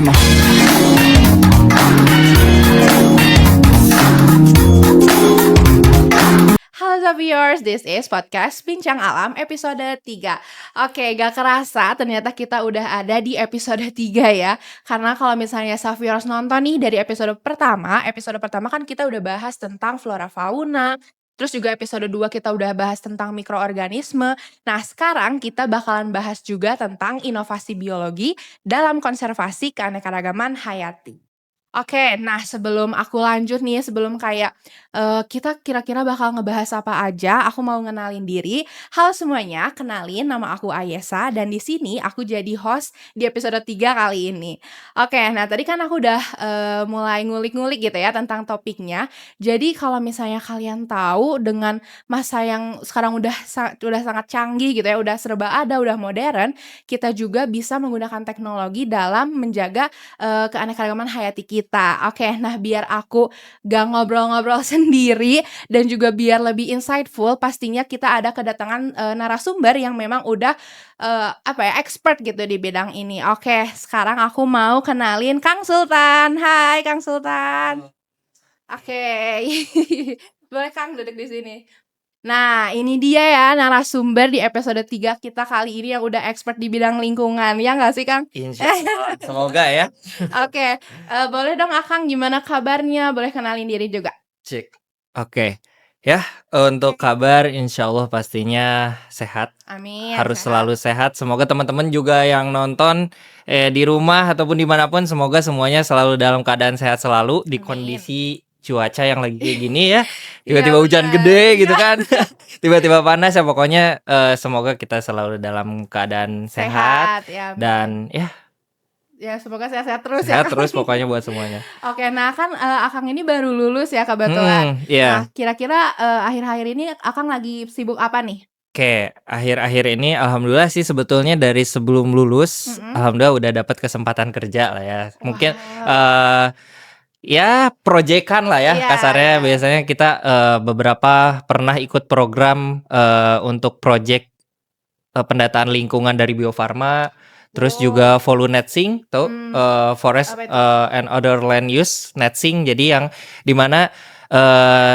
bersama. Halo Zaviers, this is podcast Bincang Alam episode 3. Oke, gak kerasa ternyata kita udah ada di episode 3 ya. Karena kalau misalnya Zaviers nonton nih dari episode pertama kan kita udah bahas tentang flora fauna. Terus juga episode 2 kita udah bahas tentang mikroorganisme. Nah, sekarang kita bakalan bahas juga tentang inovasi biologi dalam konservasi keanekaragaman hayati. Oke, nah sebelum aku lanjut nih, sebelum kayak, kita kira-kira bakal ngebahas apa aja, aku mau ngenalin diri. Halo semuanya, kenalin nama aku Ayesa dan di sini aku jadi host di episode 3 kali ini. Oke, nah tadi kan aku udah, mulai ngulik-ngulik gitu ya tentang topiknya. Jadi kalau misalnya kalian tahu dengan masa yang sekarang udah sangat canggih gitu ya, udah serba ada, udah modern, kita juga bisa menggunakan teknologi dalam menjaga keanekaragaman hayati kita. Oke, nah biar aku gak ngobrol-ngobrol sendiri dan juga biar lebih insightful, pastinya kita ada kedatangan, narasumber yang memang udah, expert gitu di bidang ini. Oke, sekarang aku mau kenalin Kang Sultan. Hai Kang Sultan. Oke, boleh Kang duduk di sini. Nah, ini dia ya narasumber di episode 3 kita kali ini yang udah expert di bidang lingkungan, ya nggak sih, Kang? Insyaallah, semoga ya. Oke, boleh dong Akang gimana kabarnya? Boleh kenalin diri juga. Cek. Oke. Ya, untuk kabar insyaallah pastinya sehat. Amin, Harus sehat. selalu sehat. Semoga teman-teman juga yang nonton di rumah ataupun dimanapun, semoga semuanya selalu dalam keadaan sehat selalu di Amin. kondisi cuaca yang lagi kayak gini ya. Iya, Tiba-tiba hujan benar. gede gitu Iya. kan. Tiba-tiba panas ya, pokoknya semoga kita selalu dalam keadaan sehat ya. dan ya Ya, semoga sehat-sehat terus ya, sehat Kang. terus pokoknya buat semuanya. Oke, nah kan, Akang ini baru lulus ya kebetulan. Iya. Nah, kira-kira, akhir-akhir ini Akang lagi sibuk apa nih? Oke, akhir-akhir ini alhamdulillah sih sebetulnya dari sebelum lulus, alhamdulillah udah dapat kesempatan kerja lah ya. Mungkin ya proyekan lah ya Iya, kasarnya. iya. Biasanya kita beberapa pernah ikut program untuk proyek pendataan lingkungan dari Bio Farma. Terus juga Volunetzing tuh Forest Apa itu? and Other Land Use Netzing. Jadi yang dimana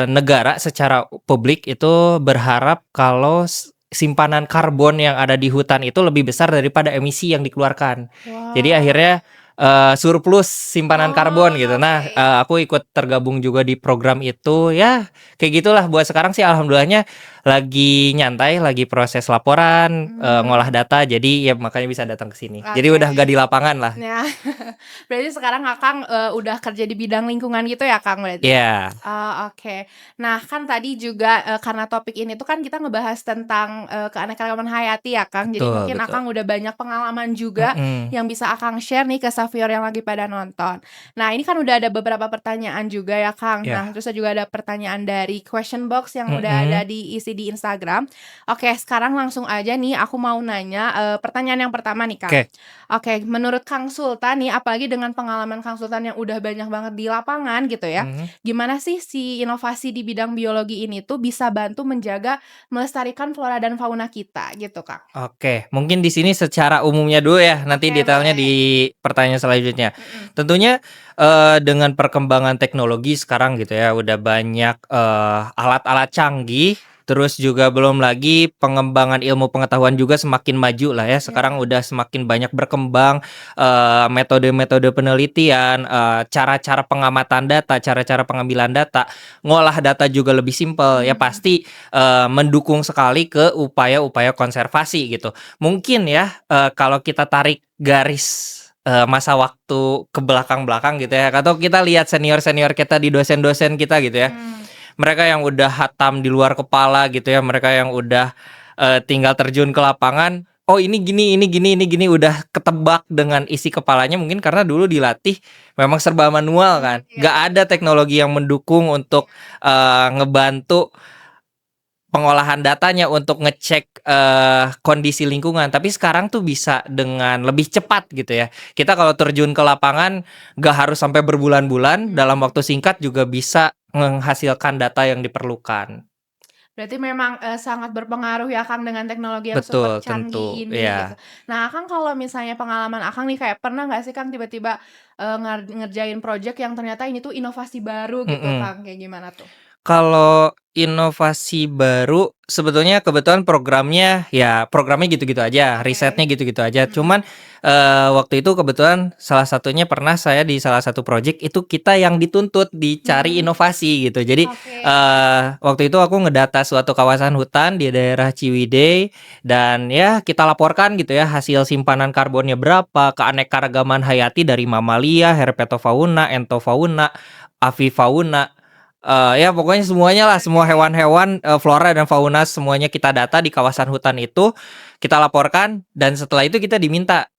negara secara publik itu berharap kalau simpanan karbon yang ada di hutan itu lebih besar daripada emisi yang dikeluarkan. Jadi akhirnya surplus simpanan karbon gitu. Nah, Oke. aku ikut tergabung juga di program itu. Ya, kayak gitulah. Buat sekarang sih alhamdulillahnya lagi nyantai, lagi proses laporan, ngolah data. Jadi ya makanya bisa datang ke sini. Jadi udah gak di lapangan lah. Ya. Berarti sekarang Akang udah kerja di bidang lingkungan gitu ya, Kang, berarti? Iya. Oke. Nah, kan tadi juga karena topik ini tuh kan kita ngebahas tentang keanekaragaman hayati ya, Kang. Jadi Betul, mungkin betul. Akang udah banyak pengalaman juga yang bisa Akang share nih ke Savior yang lagi pada nonton. Nah, ini kan udah ada beberapa pertanyaan juga ya, Kang. Ya. Nah, terus juga ada pertanyaan dari question box yang udah ada diisi di Instagram. Oke, sekarang langsung aja nih aku mau nanya pertanyaan yang pertama nih, Kang. Oke, menurut Kang Sultan nih, apalagi dengan pengalaman Kang Sultan yang udah banyak banget di lapangan gitu ya, gimana sih si inovasi di bidang biologi ini tuh bisa bantu menjaga melestarikan flora dan fauna kita gitu, Kang? Oke, mungkin di sini secara umumnya dulu ya, nanti Oke, detailnya boleh. di pertanyaan selanjutnya. Tentunya dengan perkembangan teknologi sekarang gitu ya, udah banyak alat-alat canggih. Terus juga belum lagi pengembangan ilmu pengetahuan juga semakin maju lah ya. Sekarang udah semakin banyak berkembang metode-metode penelitian, cara-cara pengamatan data, cara-cara pengambilan data, ngolah data juga lebih simpel. Ya pasti mendukung sekali ke upaya-upaya konservasi gitu. Mungkin ya kalau kita tarik garis masa waktu ke belakang-belakang gitu ya, atau kita lihat senior-senior kita di dosen-dosen kita gitu ya. Mereka yang udah hatam di luar kepala gitu ya, mereka yang udah tinggal terjun ke lapangan. Oh ini gini, udah ketebak dengan isi kepalanya, mungkin karena dulu dilatih memang serba manual kan. Gak ada teknologi yang mendukung untuk ngebantu pengolahan datanya untuk ngecek kondisi lingkungan. Tapi sekarang tuh bisa dengan lebih cepat gitu ya. Kita kalau terjun ke lapangan gak harus sampai berbulan-bulan, dalam waktu singkat juga bisa menghasilkan data yang diperlukan. Berarti memang, sangat berpengaruh ya Kang dengan teknologi yang super Betul, canggih tentu, ini gitu. iya. Nah Kang kalau misalnya pengalaman Akang nih kayak pernah nggak sih Kang tiba-tiba, ngerjain project yang ternyata ini tuh inovasi baru gitu Mhm. Kang, kayak gimana tuh? Kalau inovasi baru sebetulnya kebetulan programnya gitu-gitu aja, Oke. risetnya gitu-gitu aja. Cuman, Mhm. waktu itu kebetulan salah satunya pernah saya di salah satu project itu kita yang dituntut dicari Mhm. inovasi gitu. Jadi, Oke. waktu itu aku ngedata suatu kawasan hutan di daerah Ciwidey dan ya kita laporkan gitu ya hasil simpanan karbonnya berapa, keanekaragaman hayati dari mamalia, herpetofauna, entofauna, avifauna. Ya pokoknya semuanya lah, semua Oke. hewan-hewan, flora dan fauna semuanya kita data di kawasan hutan itu, kita laporkan dan setelah itu kita diminta,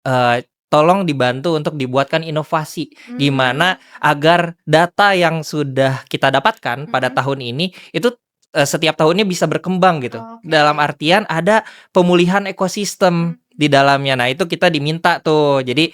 tolong dibantu untuk dibuatkan inovasi, Mmm. gimana agar data yang sudah kita dapatkan pada Mhm. tahun ini itu, setiap tahunnya bisa berkembang gitu. Oke. Dalam artian ada pemulihan ekosistem Mmm. di dalamnya. Nah itu kita diminta tuh. Jadi,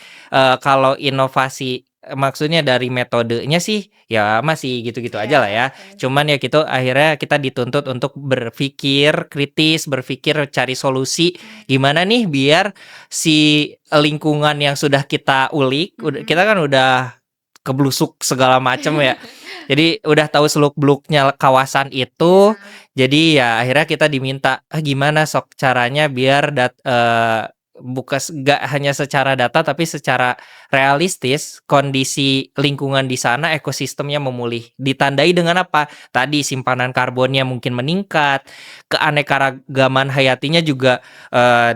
kalau inovasi, maksudnya dari metodenya sih ya masih gitu-gitu Iya, aja lah ya. oke. Cuman ya gitu akhirnya kita dituntut untuk berpikir kritis, berpikir cari solusi, Mmm. gimana nih biar si lingkungan yang sudah kita ulik, Mhm. kita kan udah keblusuk segala macam ya. Jadi udah tahu seluk-beluknya kawasan itu, Iya. jadi ya akhirnya kita diminta, "Ah, gimana sok caranya biar nggak hanya secara data tapi secara realistis kondisi lingkungan di sana ekosistemnya memulih." Ditandai dengan apa? Tadi simpanan karbonnya mungkin meningkat, keanekaragaman hayatinya juga,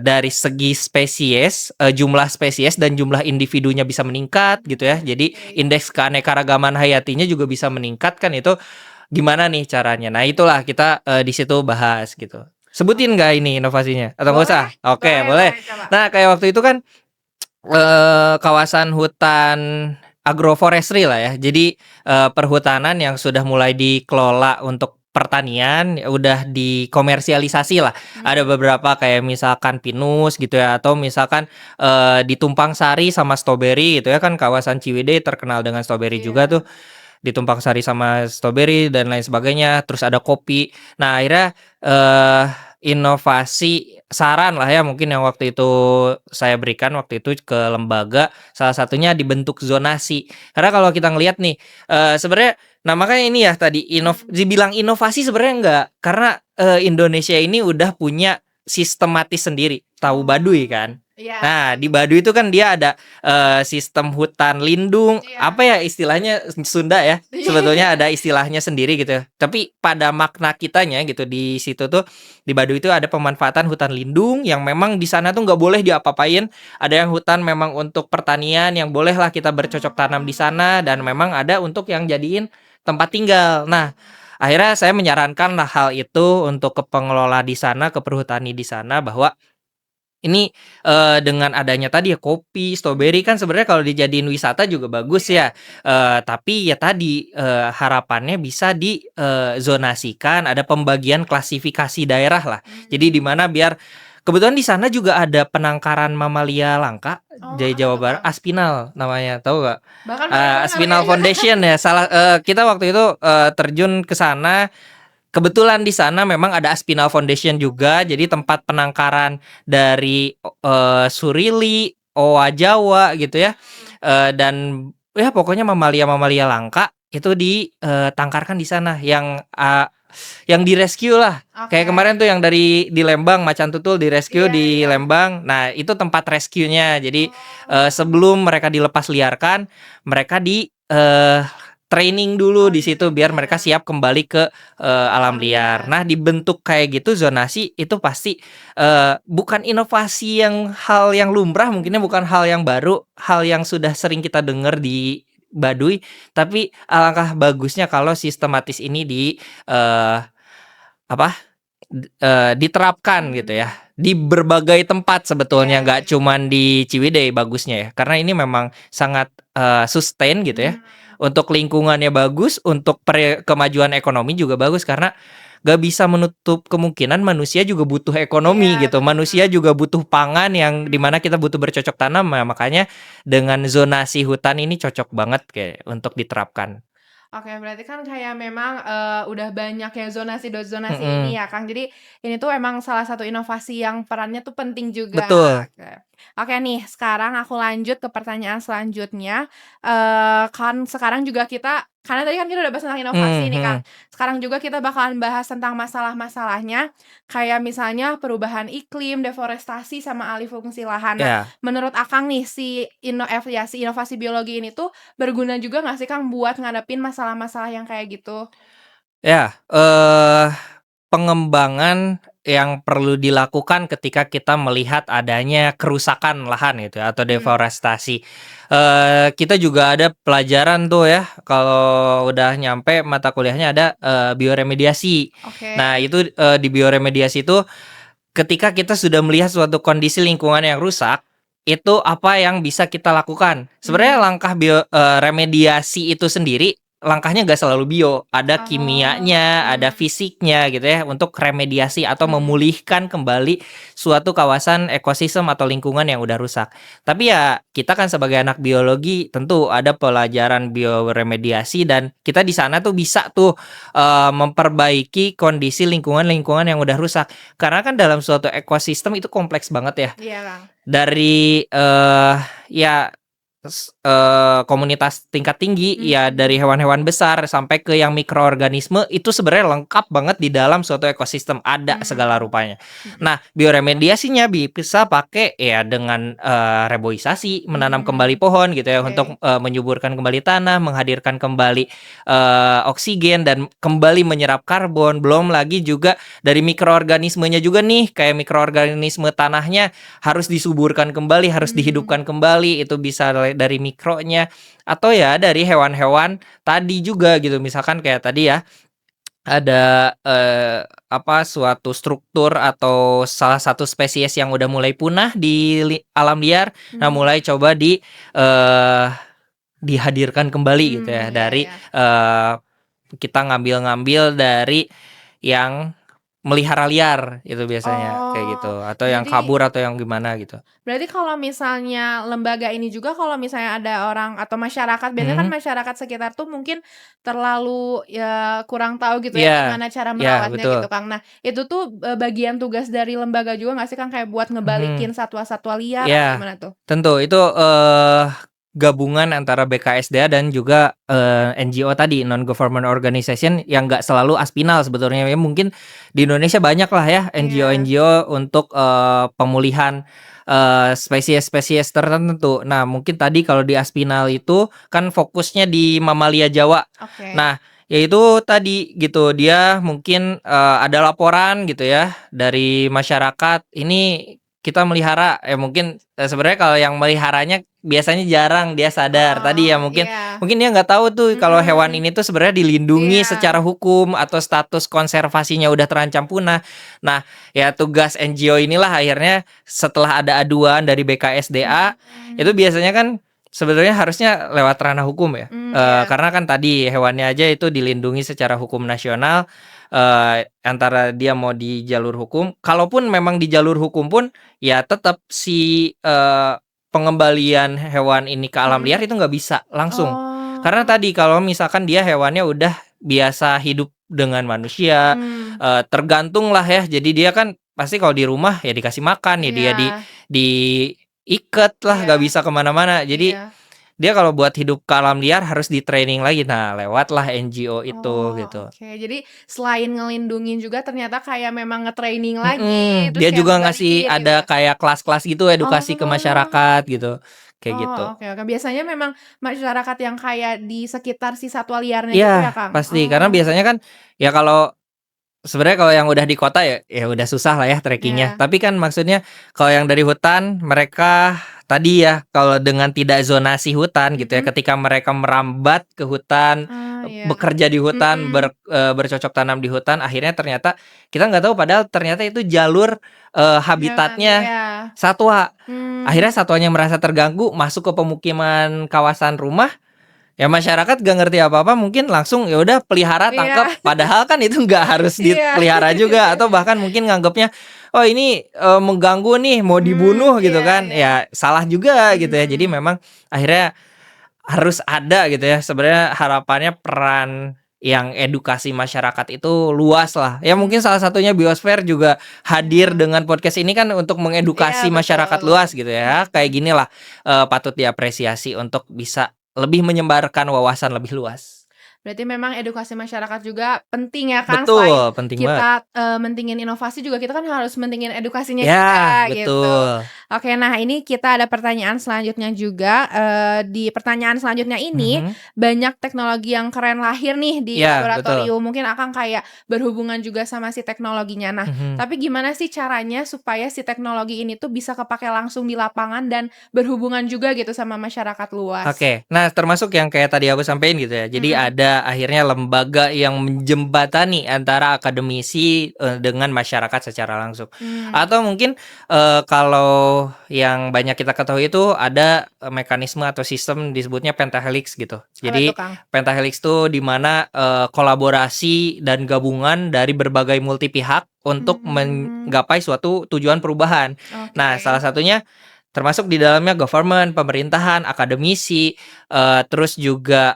dari segi spesies, jumlah spesies dan jumlah individunya bisa meningkat gitu ya. Jadi Oke. indeks keanekaragaman hayatinya juga bisa meningkat kan itu gimana nih caranya? Nah itulah kita, di situ bahas gitu. Sebutin nggak ini inovasinya? Atau nggak Boleh usah? Oke boleh boleh. boleh, coba. Nah kayak waktu itu kan, kawasan hutan agroforestry lah ya. Jadi, perhutanan yang sudah mulai dikelola untuk pertanian, ya udah dikomersialisasi lah. Ada Mhm. beberapa kayak misalkan pinus gitu ya, atau misalkan, di Tumpang Sari sama stroberi gitu ya, kan kawasan Ciwidey terkenal dengan stroberi juga tuh. Iya. Di Tumpang Sari sama stroberi dan lain sebagainya, terus ada kopi. Nah akhirnya, eee, inovasi saran lah ya mungkin yang waktu itu saya berikan waktu itu ke lembaga, salah satunya dibentuk zonasi. Karena kalau kita ngelihat nih, sebenarnya nah makanya ini ya tadi Mhm. dibilang inovasi sebenarnya enggak, karena, Indonesia ini udah punya sistematis sendiri, tahu Baduy Oh, kan? iya, Nah, tahu di tuh. Baduy itu kan dia ada, sistem hutan lindung, Iya. apa ya istilahnya Sunda ya, sebetulnya Iya. ada istilahnya sendiri gitu ya. Tapi pada makna kitanya gitu di situ tuh, di Baduy itu ada pemanfaatan hutan lindung yang memang di sana tuh nggak boleh diapa-apain, ada yang hutan memang untuk pertanian yang bolehlah kita bercocok tanam di sana dan Oh. memang ada untuk yang jadiin tempat tinggal. Nah, Mhm. akhirnya saya menyarankan lah hal itu untuk ke pengelola di sana, ke perhutani di sana bahwa ini, dengan adanya tadi ya kopi, stroberi Mhm. kan sebenarnya kalau dijadiin wisata juga bagus Iya. ya, tapi ya tadi, harapannya bisa zonasikan, ada pembagian klasifikasi daerah lah. Jadi di Mmm. mana biar kebetulan di sana juga ada penangkaran mamalia langka Oh, dari apa Jawa tuh, Barat, Kang? Aspinal namanya, tahu nggak? Bahkan pakai dengar Aspinal kayaknya. Foundation ya, kita waktu itu, terjun ke sana. Kebetulan di sana memang ada Aspinal Foundation juga, jadi Mmm. tempat penangkaran dari, surili, owa Jawa gitu ya, Mhm. dan ya pokoknya mamalia-mamalia langka itu ditangkarkan di sana yang direscue lah. Kayak Oke. kemarin tuh yang di Lembang, macan tutul direscue Iya di iya. Lembang. Nah, itu tempat rescue-nya. Jadi, Oh. sebelum mereka dilepas liarkan, mereka training dulu Oh, di situ biar mereka di-training. siap kembali ke, alam Alam liar. liar. Nah, dibentuk kayak gitu zonasi itu pasti, bukan inovasi yang hal yang lumrah, mungkinnya bukan Mhm. hal yang baru, hal yang sudah sering kita dengar di Baduy, tapi alangkah bagusnya kalau sistematis ini eee, apa, diterapkan gitu ya, Mhm. di berbagai tempat Iya sebetulnya, nggak iya. cuman di Ciwidey bagusnya ya. Karena ini memang sangat, sustain gitu ya, Mmm. untuk lingkungannya bagus, untuk kemajuan ekonomi juga bagus, karena nggak bisa menutup kemungkinan manusia juga butuh Iya, ekonomi gitu, manusia bener. juga butuh pangan yang di Mhm. mana kita butuh bercocok tanam. Nah, makanya dengan zonasi hutan ini cocok banget kayak untuk diterapkan. Oke, berarti kan kayak memang, udah banyak ya zonasi ini Mhm, ya, Kang. Jadi ini tuh emang salah satu inovasi yang perannya tuh penting juga. betul. Oke. Oke nih, sekarang aku lanjut ke pertanyaan selanjutnya. Kan sekarang juga kita karena tadi kan kita udah bahas tentang inovasi Mhm nih, Kang. mhm. Sekarang juga kita bakalan bahas tentang masalah-masalahnya, kayak misalnya perubahan iklim, deforestasi, sama alih fungsi lahan. Nah, Ya. menurut Akang nih, si inovasi biologi ini tuh berguna juga nggak sih, Kang, buat ngadepin masalah-masalah yang kayak gitu? Ya, pengembangan yang perlu dilakukan ketika kita melihat adanya kerusakan lahan gitu ya atau Mhm, deforestasi. Kita juga ada pelajaran tuh ya kalau udah nyampe mata kuliahnya ada, bioremediasi. oke. Nah itu, di bioremediasi itu ketika kita sudah melihat suatu kondisi lingkungan yang rusak, itu apa yang bisa kita lakukan. Sebenarnya Mmm, langkah remediasi itu sendiri, langkahnya nggak selalu bio, ada oh, kimianya, ada fisiknya gitu ya, untuk remediasi atau mhm, memulihkan kembali suatu kawasan ekosistem atau lingkungan yang udah rusak. Tapi ya kita kan sebagai anak biologi tentu ada pelajaran bioremediasi dan kita di sana tuh bisa tuh, memperbaiki kondisi lingkungan-lingkungan yang udah rusak. Karena kan dalam suatu ekosistem itu kompleks banget ya. iya, Kang. Dari, ya komunitas tingkat tinggi, ya dari Mhm, hewan-hewan besar sampai ke yang mikroorganisme itu sebenarnya lengkap banget di dalam suatu ekosistem, ada segala mmm, rupanya. mhm, Nah, bioremediasinya bisa pakai ya dengan, reboisasi, menanam kembali mmm, pohon gitu ya untuk, oke, menyuburkan kembali tanah, menghadirkan kembali, oksigen dan kembali menyerap karbon. Belum lagi juga dari mikroorganismenya juga nih, kayak mikroorganisme tanahnya harus disuburkan kembali, harus mmm, dihidupkan kembali, itu bisa dari mikronya atau ya dari hewan-hewan tadi juga gitu. Misalkan kayak tadi ya, ada, suatu struktur atau salah satu spesies yang udah mulai punah di alam liar, nah mhm, mulai coba dihadirkan kembali gitu ya iya dari, iya. kita ngambil-ngambil dari yang melihara liar itu biasanya, kayak Oh, gitu, atau yang jadi kabur atau yang gimana gitu. berarti kalau misalnya lembaga ini juga kalau misalnya ada orang atau masyarakat biasanya kan Mhm. masyarakat sekitar tuh mungkin terlalu ya kurang tahu gitu ya Iya, gimana cara iya merawatnya betul, gitu, Kang. Nah, itu tuh, bagian tugas dari lembaga juga nggak sih, Kang? Kayak buat mhm, ngebalikin satwa-satwa liar atau iya, gimana tuh? tentu itu, gabungan antara BKSDA dan juga, NGO tadi, non government organization yang nggak selalu Aspinal sebetulnya ya, mungkin di Indonesia banyak lah ya Iya, NGO-NGO untuk, pemulihan, spesies-spesies tertentu. Nah, mungkin tadi kalau di Aspinal itu kan fokusnya di mamalia Jawa. oke. Nah, ya itu tadi gitu, dia mungkin, ada laporan gitu ya dari masyarakat, ini kita melihara, ya mungkin, sebenarnya kalau yang meliharanya biasanya jarang dia sadar. Tadi ya Oh, mungkin iya. mungkin dia nggak tahu tuh kalau hewan Mhm, ini tuh sebenarnya dilindungi iya. secara hukum atau status konservasinya udah terancam punah. Nah, ya tugas NGO inilah akhirnya setelah ada aduan dari BKSDA, itu Mmm, biasanya kan sebenarnya harusnya lewat ranah hukum ya, iya. karena kan tadi hewannya aja itu dilindungi secara hukum nasional, antara dia mau di jalur hukum, kalaupun memang di jalur hukum pun ya tetap si, pengembalian hewan ini ke alam liar Mhm. itu nggak bisa langsung. Karena Oh, tadi kalau misalkan dia hewannya udah biasa hidup dengan manusia, mmm, tergantunglah ya, jadi dia kan pasti kalau di rumah ya dikasih makan, ya dia iya diiket lah, iya nggak bisa kemana mana. Jadi iya. dia kalau buat hidup ke alam liar harus di-training lagi. Nah, lewatlah NGO itu Oh, gitu. oke. Jadi selain ngelindungin juga ternyata kayak memang nge-training lagi, Mhm, terus dia kayak juga ngasih ngebalikin gitu ada ya? kayak kelas-kelas gitu edukasi ke Oh masyarakat gitu, kayak oh, gitu. oke oke. Biasanya memang masyarakat yang kayak di sekitar si satwa liarnya gitu ya, Iya, Kang? pasti karena Oh, biasanya kan ya kalau sebenarnya kalau yang udah di kota ya, ya udah susah lah ya trekkingnya. iya. Tapi kan maksudnya kalau yang dari hutan mereka tadi ya, kalau dengan tidak zonasi hutan gitu ya, Mhm. ketika mereka merambat ke hutan, Ah, iya. bekerja di hutan, Mhm. bercocok tanam di hutan, akhirnya ternyata kita nggak tahu padahal ternyata itu jalur, Hewan, habitatnya iya. satwa. Akhirnya Mmm, satwanya merasa terganggu, masuk ke pemukiman kawasan rumah. Ya masyarakat gak ngerti apa-apa mungkin langsung ya udah pelihara, iya tangkap, padahal kan itu nggak harus iya. dipelihara juga atau bahkan mungkin nganggapnya, "Oh ini, mengganggu nih mau Mmm, dibunuh," gitu iya kan, iya. ya salah juga gitu ya. Jadi Mhm. memang akhirnya harus ada gitu ya. Sebenarnya harapannya peran yang edukasi masyarakat itu luas lah. Ya mungkin salah satunya Biosfer juga hadir Iya. dengan podcast ini kan untuk Iya, mengedukasi masyarakat betul. luas gitu ya. Kayak Mhm. ginilah patut diapresiasi untuk bisa lebih menyebarkan wawasan lebih luas. Berarti memang edukasi masyarakat juga penting ya, Kang, selain Betul, penting banget. kita, mentingin inovasi juga kita kan harus mentingin edukasinya Ya, juga, gitu. betul. Oke, nah ini kita ada pertanyaan selanjutnya juga, di pertanyaan selanjutnya ini, Mhm. banyak teknologi yang keren lahir nih di Iya, betul. laboratorium, mungkin Akang kayak berhubungan juga sama si teknologinya. Nah, Mhm. tapi gimana sih caranya supaya si teknologi ini tuh bisa kepakai langsung di lapangan dan berhubungan juga gitu sama masyarakat luas? Oke. Nah, termasuk yang kayak tadi aku sampein gitu ya. Jadi Mhm. ada akhirnya lembaga yang menjembatani antara akademisi, dengan masyarakat secara langsung. Mmm, Atau mungkin, kalau yang banyak kita ketahui itu ada, mekanisme atau sistem disebutnya pentahelix gitu. apa tuh, Jadi Kang? pentahelix tuh di mana, kolaborasi dan gabungan dari berbagai multi pihak untuk Mmm, menggapai suatu tujuan perubahan. Nah, oke. salah satunya termasuk di dalamnya government, pemerintahan, akademisi, terus juga,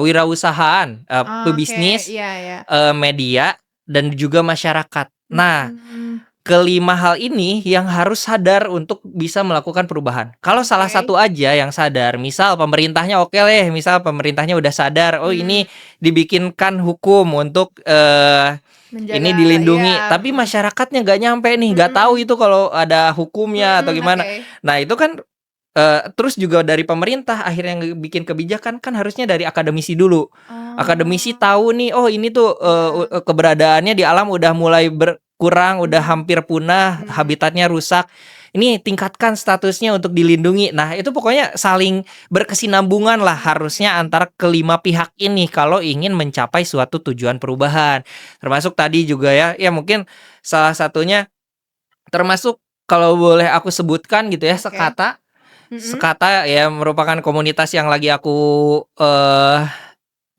wirausahaan, Oke, pebisnis, iya iya. media, dan juga masyarakat. Nah, Mmm, kelima hal ini yang harus sadar untuk bisa melakukan perubahan. Kalau salah oke. satu aja yang sadar, misal pemerintahnya oke deh, misal pemerintahnya udah sadar, "Oh Mmm, ini dibikinkan hukum untuk, ini menjaga iya, dilindungi," tapi mhm. masyarakatnya nggak nyampe nih, nggak tahu Mhm itu kalau ada hukumnya atau mhm, gimana. oke. Nah itu kan, terus juga dari pemerintah akhirnya bikin kebijakan kan harusnya dari akademisi dulu. Akademisi Oh, tahu nih, oh ini tuh, iya, keberadaannya di alam udah mulai berkurang, udah mmm, hampir punah, mhm. habitatnya rusak. Ini tingkatkan statusnya untuk dilindungi. Nah, itu pokoknya saling berkesinambungan lah Oke. harusnya antara kelima pihak ini kalau ingin mencapai suatu tujuan perubahan. Termasuk tadi juga ya, ya mungkin salah satunya termasuk kalau boleh aku sebutkan gitu ya, Oke, Sekata. mhm Sekata ya merupakan komunitas yang lagi aku,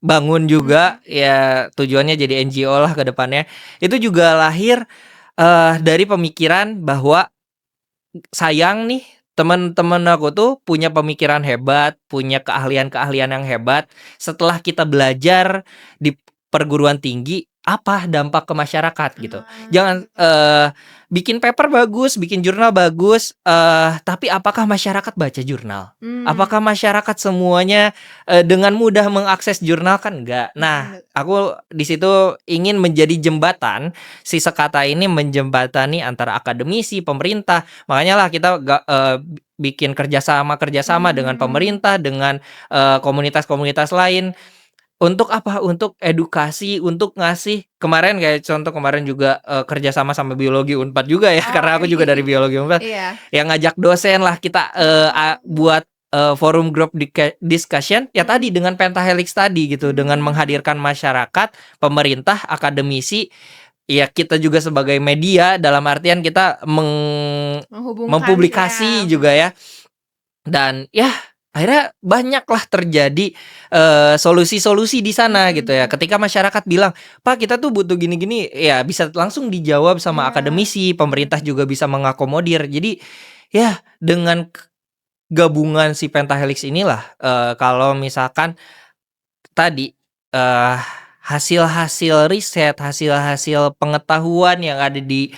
bangun mhm. juga, ya tujuannya jadi NGO lah ke depannya. Itu juga lahir, dari pemikiran bahwa sayang nih teman-teman aku tuh punya pemikiran hebat, punya keahlian-keahlian yang hebat, setelah kita belajar di perguruan tinggi, apa dampak ke masyarakat gitu. Jangan, Mmm, bikin paper bagus, bikin jurnal bagus, tapi apakah masyarakat baca jurnal? mmm, Apakah masyarakat semuanya, dengan mudah mengakses jurnal? Kan enggak. Nah, mhm, aku di situ ingin menjadi jembatan, si Sekata ini menjembatani antara akademisi, pemerintah. Makanya lah kita bikin kerjasama dengan mmm, pemerintah, dengan, komunitas-komunitas lain. Untuk apa? Untuk edukasi, untuk ngasih kemarin kayak contoh kemarin juga, kerjasama sama biologi Unpad juga ya, karena oke. aku juga dari biologi Unpad, Iya, yang ngajak dosen lah kita, oh, buat, forum group discussion, ya tadi mhm, dengan pentahelix tadi gitu, dengan mmm, menghadirkan masyarakat, pemerintah, akademisi. Iya, kita juga sebagai media dalam artian kita menghubungkan ya, mempublikasi juga mhm, ya, dan ya akhirnya banyaklah terjadi, solusi-solusi di sana gitu ya. mhm, Ketika masyarakat bilang, "Pak, kita tuh butuh gini-gini," ya bisa langsung dijawab sama iya, akademisi, pemerintah mhm. juga bisa mengakomodir. Jadi ya dengan gabungan si pentahelix inilah, kalau misalkan tadi, hasil-hasil riset, hasil-hasil pengetahuan yang ada di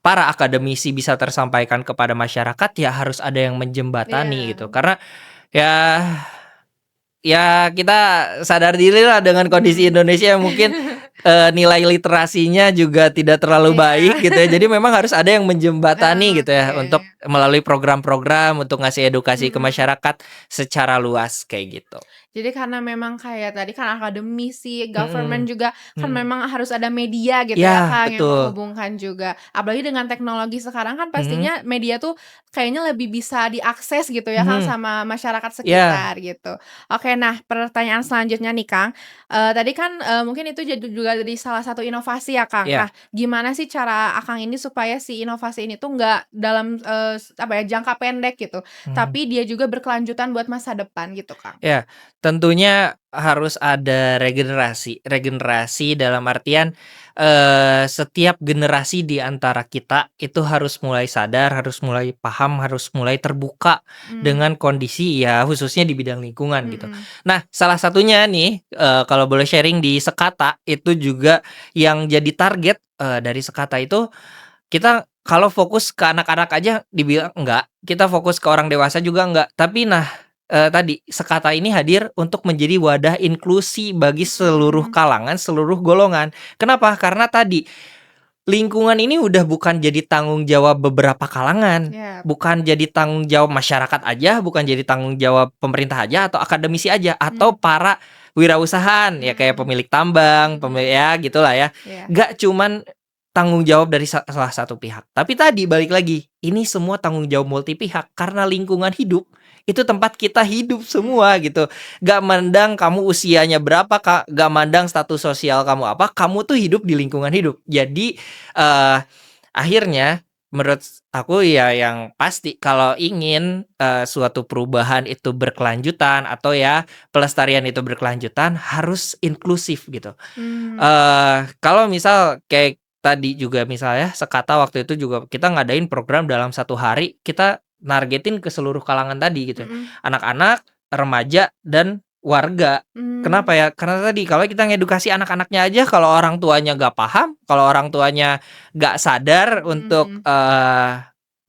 para akademisi bisa tersampaikan kepada masyarakat, ya harus ada yang menjembatani Iya, gitu. Karena ya kita sadar dirilah dengan kondisi mhm. Indonesia yang mungkin, nilai literasinya juga tidak terlalu Iya, baik gitu ya. Jadi memang harus ada yang menjembatani gitu ya, oke, untuk melalui program-program untuk ngasih edukasi ke mhm. masyarakat secara luas, kayak gitu. Jadi karena memang kayak tadi kan akademisi, government Mhm, juga kan mhm. memang harus ada media gitu ya, Iya, Kang, yang betul. menghubungkan juga. Apalagi dengan teknologi sekarang kan Mhm, pastinya media tuh kayaknya lebih bisa diakses gitu ya, Kang, mhm. sama masyarakat Iya, sekitar gitu. Oke, nah pertanyaan selanjutnya nih, Kang, tadi kan, mungkin itu jadi juga jadi salah satu inovasi ya, Kang. Nah, iya. gimana sih cara Akang ini supaya si inovasi ini tuh nggak dalam, apa ya, jangka pendek gitu, Mhm. tapi dia juga berkelanjutan buat masa depan gitu, Kang? Ya, tentunya harus ada regenerasi. Regenerasi dalam artian, setiap generasi di antara kita itu harus mulai sadar, harus mulai paham, harus mulai terbuka Mmm, dengan kondisi ya khususnya di bidang lingkungan gitu. mhm, Nah, salah satunya nih, kalau boleh sharing di Sekata itu juga yang jadi target, dari Sekata itu kita kalau fokus ke anak-anak aja dibilang enggak, kita fokus ke orang dewasa juga enggak. Tapi nah, tadi Sekata ini hadir untuk menjadi wadah inklusi bagi seluruh mmm, kalangan, seluruh golongan. Kenapa? Karena tadi, lingkungan ini udah bukan jadi tanggung jawab beberapa kalangan, iya, bukan jadi tanggung jawab masyarakat aja, bukan jadi tanggung jawab pemerintah aja atau akademisi aja, atau mmm, para wirausahaan, ya kayak mhm, pemilik tambang, mhm, ya gitulah ya. iya, Nggak cuman tanggung jawab dari salah satu pihak. Tapi tadi balik lagi, ini semua tanggung jawab multi pihak karena lingkungan hidup itu tempat kita hidup mhm, semua gitu. Gak mandang kamu usianya berapa, Kak, gak mandang status sosial kamu apa, kamu tuh hidup di lingkungan hidup. Jadi, eee, akhirnya menurut aku ya yang pasti kalau ingin, suatu perubahan itu berkelanjutan atau ya pelestarian itu berkelanjutan harus inklusif gitu. mmm, Kalau misal kayak tadi juga misalnya Sekata waktu itu juga kita ngadain program dalam satu hari, kita nargetin ke seluruh kalangan tadi gitu ya, mhm, anak-anak, remaja, dan warga. mmm, Kenapa ya? Karena tadi kalau kita ngedukasi anak-anaknya aja kalau orang tuanya nggak paham, kalau orang tuanya nggak sadar untuk, mhm,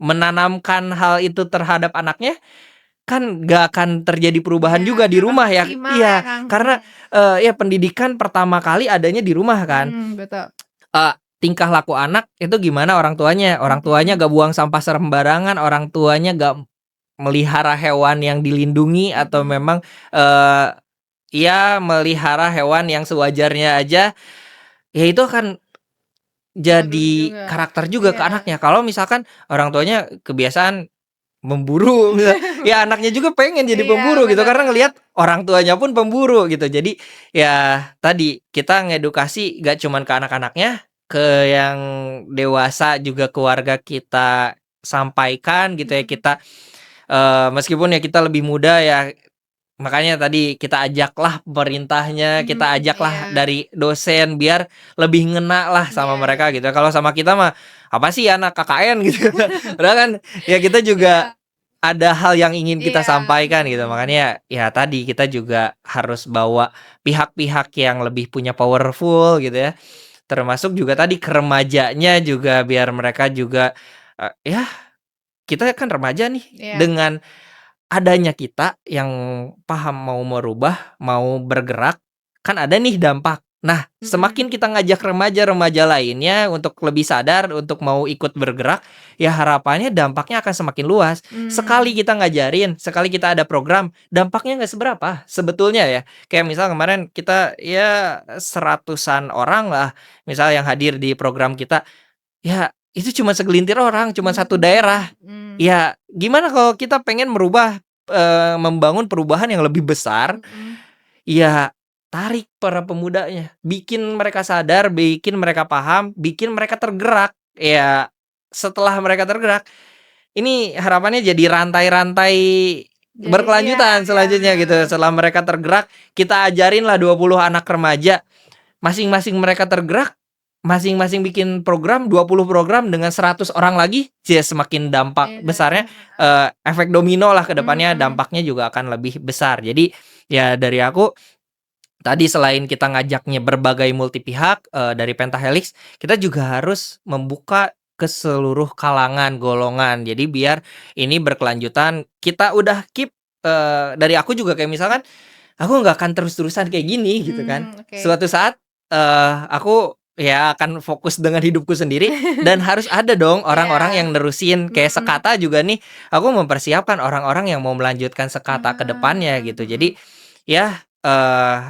menanamkan hal itu terhadap anaknya, kan nggak akan terjadi perubahan iya, juga di nggak akan rumah ya maksimal ya, iya, Kang, karena, ya pendidikan pertama kali adanya di rumah kan. betul, Tingkah laku anak itu gimana orang tuanya mhm, gak buang sampah sembarangan, orang tuanya gak melihara hewan yang dilindungi atau mhm, memang, eee, ya melihara hewan yang sewajarnya aja, ya itu akan bagus jadi juga, karakter juga ke iya, anaknya. Kalau misalkan orang tuanya kebiasaan memburu ya anaknya juga pengen jadi iya, pemburu gitu bener karena banget, ngelihat orang tuanya pun pemburu gitu. Jadi ya tadi kita ngedukasi gak cuman ke anak-anaknya, ke yang dewasa juga keluarga kita sampaikan gitu ya. mhm, Kita, meskipun ya kita lebih muda ya, makanya tadi kita ajaklah pemerintahnya, mhm, kita ajaklah iya, dari dosen biar lebih ngena lah sama iya, mereka gitu. Kalau sama kita mah, "Apa sih anak KKN?" Gitu. Padahal kan ya kita juga iya, ada hal yang ingin kita iya, sampaikan gitu. mhm, Makanya ya tadi kita juga harus bawa pihak-pihak yang lebih punya powerful gitu ya. Termasuk juga tadi ke remajanya juga biar mereka juga, ya kita kan remaja nih, iya, dengan adanya kita yang paham mau merubah, mau bergerak, kan ada nih dampak. Nah, mhm, semakin kita ngajak remaja-remaja lainnya untuk lebih sadar, untuk mau ikut bergerak, ya harapannya dampaknya akan semakin luas. Sekali mmm, kita ngajarin, sekali kita ada program, dampaknya nggak seberapa sebetulnya ya. Kayak misal kemarin kita ya seratusan orang lah, misal yang hadir di program kita. Ya, itu cuma segelintir orang, cuma satu daerah. mmm, Ya, gimana kalau kita pengen merubah, membangun perubahan yang lebih besar, mhm, ya tarik para pemudanya, bikin mereka sadar, bikin mereka paham, bikin mereka tergerak. Ya, setelah mereka tergerak, ini harapannya jadi rantai-rantai jadi iya, berkelanjutan iya, selanjutnya gitu. heeh, Setelah mereka tergerak, kita ajarinlah 20 anak remaja. Masing-masing mereka tergerak, masing-masing bikin program, 20 program dengan 100 orang lagi, ya semakin dampak beda, besarnya, heeh, efek domino lah ke depannya, mhm, dampaknya juga akan lebih besar. Jadi, ya dari aku, tadi selain kita ngajaknya berbagai multi pihak, dari Pentahelix, kita juga harus membuka ke seluruh kalangan, golongan. Jadi biar ini berkelanjutan, kita udah keep, dari aku juga kayak misalkan aku nggak akan terus-terusan kayak gini gitu kan. oke. Suatu saat, aku ya akan fokus dengan hidupku sendiri dan harus ada dong orang-orang Iya, yang nerusin. Kayak mhm, Sekata juga nih, aku mempersiapkan orang-orang yang mau melanjutkan Sekata ke depannya gitu. mhm. Jadi ya,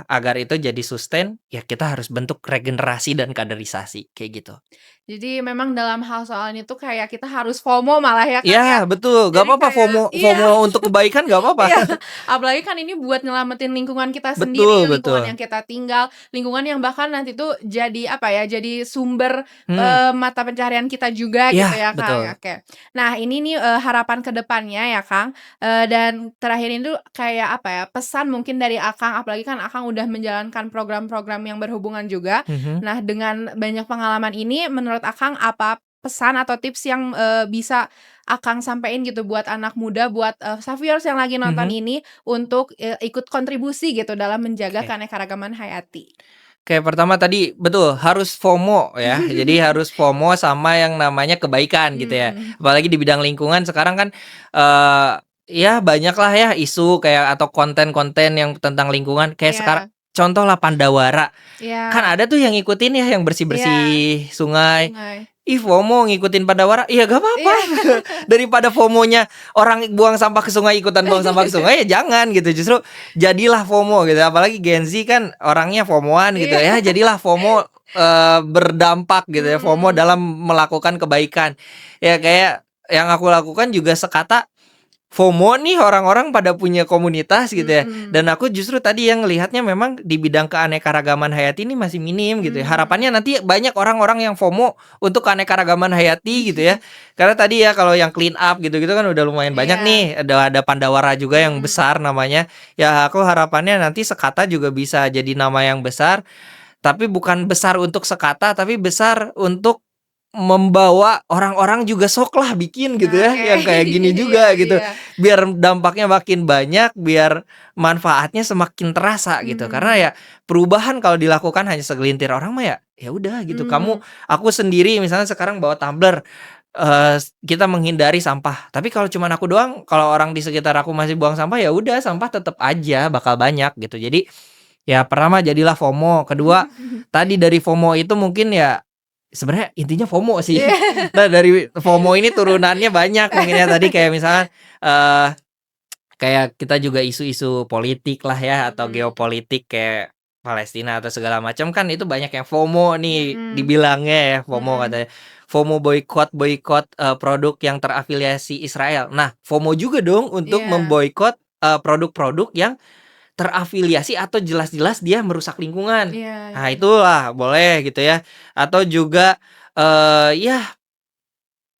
agar itu jadi sustain, ya kita harus bentuk regenerasi dan kaderisasi, kayak gitu. Jadi memang dalam hal soal ini tuh kayak kita harus FOMO malah ya, Kang, ya. Iya betul, nggak Jadi apa-apa kayak FOMO iya. FOMO untuk kebaikan nggak apa-apa. Iya, apalagi kan ini buat nyelamatin lingkungan kita sendiri, Betul lingkungan betul. yang kita tinggal, lingkungan yang bahkan nanti tuh jadi apa ya, jadi sumber, Mhm, mata pencaharian kita juga gitu iya ya, Kang, betul. oke. Nah ini nih, harapan ke depannya ya, Kang, dan terakhir ini tuh kayak apa ya, pesan mungkin dari Akang apalagi kan Akang udah menjalankan program-program yang berhubungan juga. Mhm. Nah, dengan banyak pengalaman ini menurut Akang apa pesan atau tips yang, bisa Akang sampein gitu buat anak muda, buat, Saviors yang lagi nonton Mhm. ini untuk, ikut kontribusi gitu dalam menjaga Oke. keanekaragaman hayati? Oke, pertama tadi betul harus FOMO ya. Jadi harus FOMO sama yang namanya kebaikan gitu ya. Mhm. Apalagi di bidang lingkungan sekarang kan, eee, ya banyaklah ya isu kayak atau konten-konten yang tentang lingkungan kayak sekarang Iya. contohlah Pandawara. Kan Iya. ada tuh yang ngikutin ya yang Iya. bersih-bersih sungai. Sungai. Ih, FOMO ngikutin Pandawara, ya gak apa-apa. Iya. Daripada FOMO-nya orang buang sampah ke sungai, ikutan buang sampah ke sungai, ya jangan gitu. Justru jadilah FOMO gitu. Apalagi Gen Z kan orangnya FOMO-an gitu Iya. ya. Jadilah FOMO berdampak gitu ya. FOMO Mhm. dalam melakukan kebaikan. Ya kayak yang aku lakukan juga sekata FOMO nih orang-orang pada punya komunitas gitu ya. Mhm. Dan aku justru tadi yang ngelihatnya memang di bidang keanekaragaman hayati ini masih minim gitu ya. Mmm. Harapannya nanti banyak orang-orang yang FOMO untuk keanekaragaman hayati gitu ya. Karena tadi ya kalau yang clean up gitu-gitu kan udah lumayan banyak Iya. nih. Ada Pandawara juga yang Mhm. besar namanya. Ya aku harapannya nanti Sekata juga bisa jadi nama yang besar. Tapi bukan besar untuk Sekata, tapi besar untuk membawa orang-orang juga soklah bikin gitu ya, Oke. yang kayak gini Iya juga gitu. iya. Biar dampaknya makin banyak, biar manfaatnya semakin terasa gitu. Karena Mhm. ya perubahan kalau dilakukan hanya segelintir orang mah ya udah gitu. Mmm. Aku sendiri misalnya sekarang bawa tumbler, kita menghindari sampah. Tapi kalau cuman aku doang, kalau orang di sekitar aku masih buang sampah, ya udah sampah tetap aja bakal banyak gitu. Jadi ya pertama jadilah FOMO, kedua tadi dari FOMO itu mungkin ya sebenarnya intinya FOMO sih. Iya. Nah dari FOMO ini turunannya banyak mungkin ya tadi kayak misalkan, eee, kayak kita juga isu-isu politik lah ya atau Mhm. geopolitik kayak Palestina atau segala macam kan itu banyak yang FOMO nih Mhm. dibilangnya ya FOMO Mhm. katanya. FOMO boykot, produk yang terafiliasi Israel. Nah FOMO juga dong untuk Iya. memboikot, produk-produk yang terafiliasi atau jelas-jelas dia merusak lingkungan. Iya Nah, iya. itulah boleh gitu ya. Atau juga, ya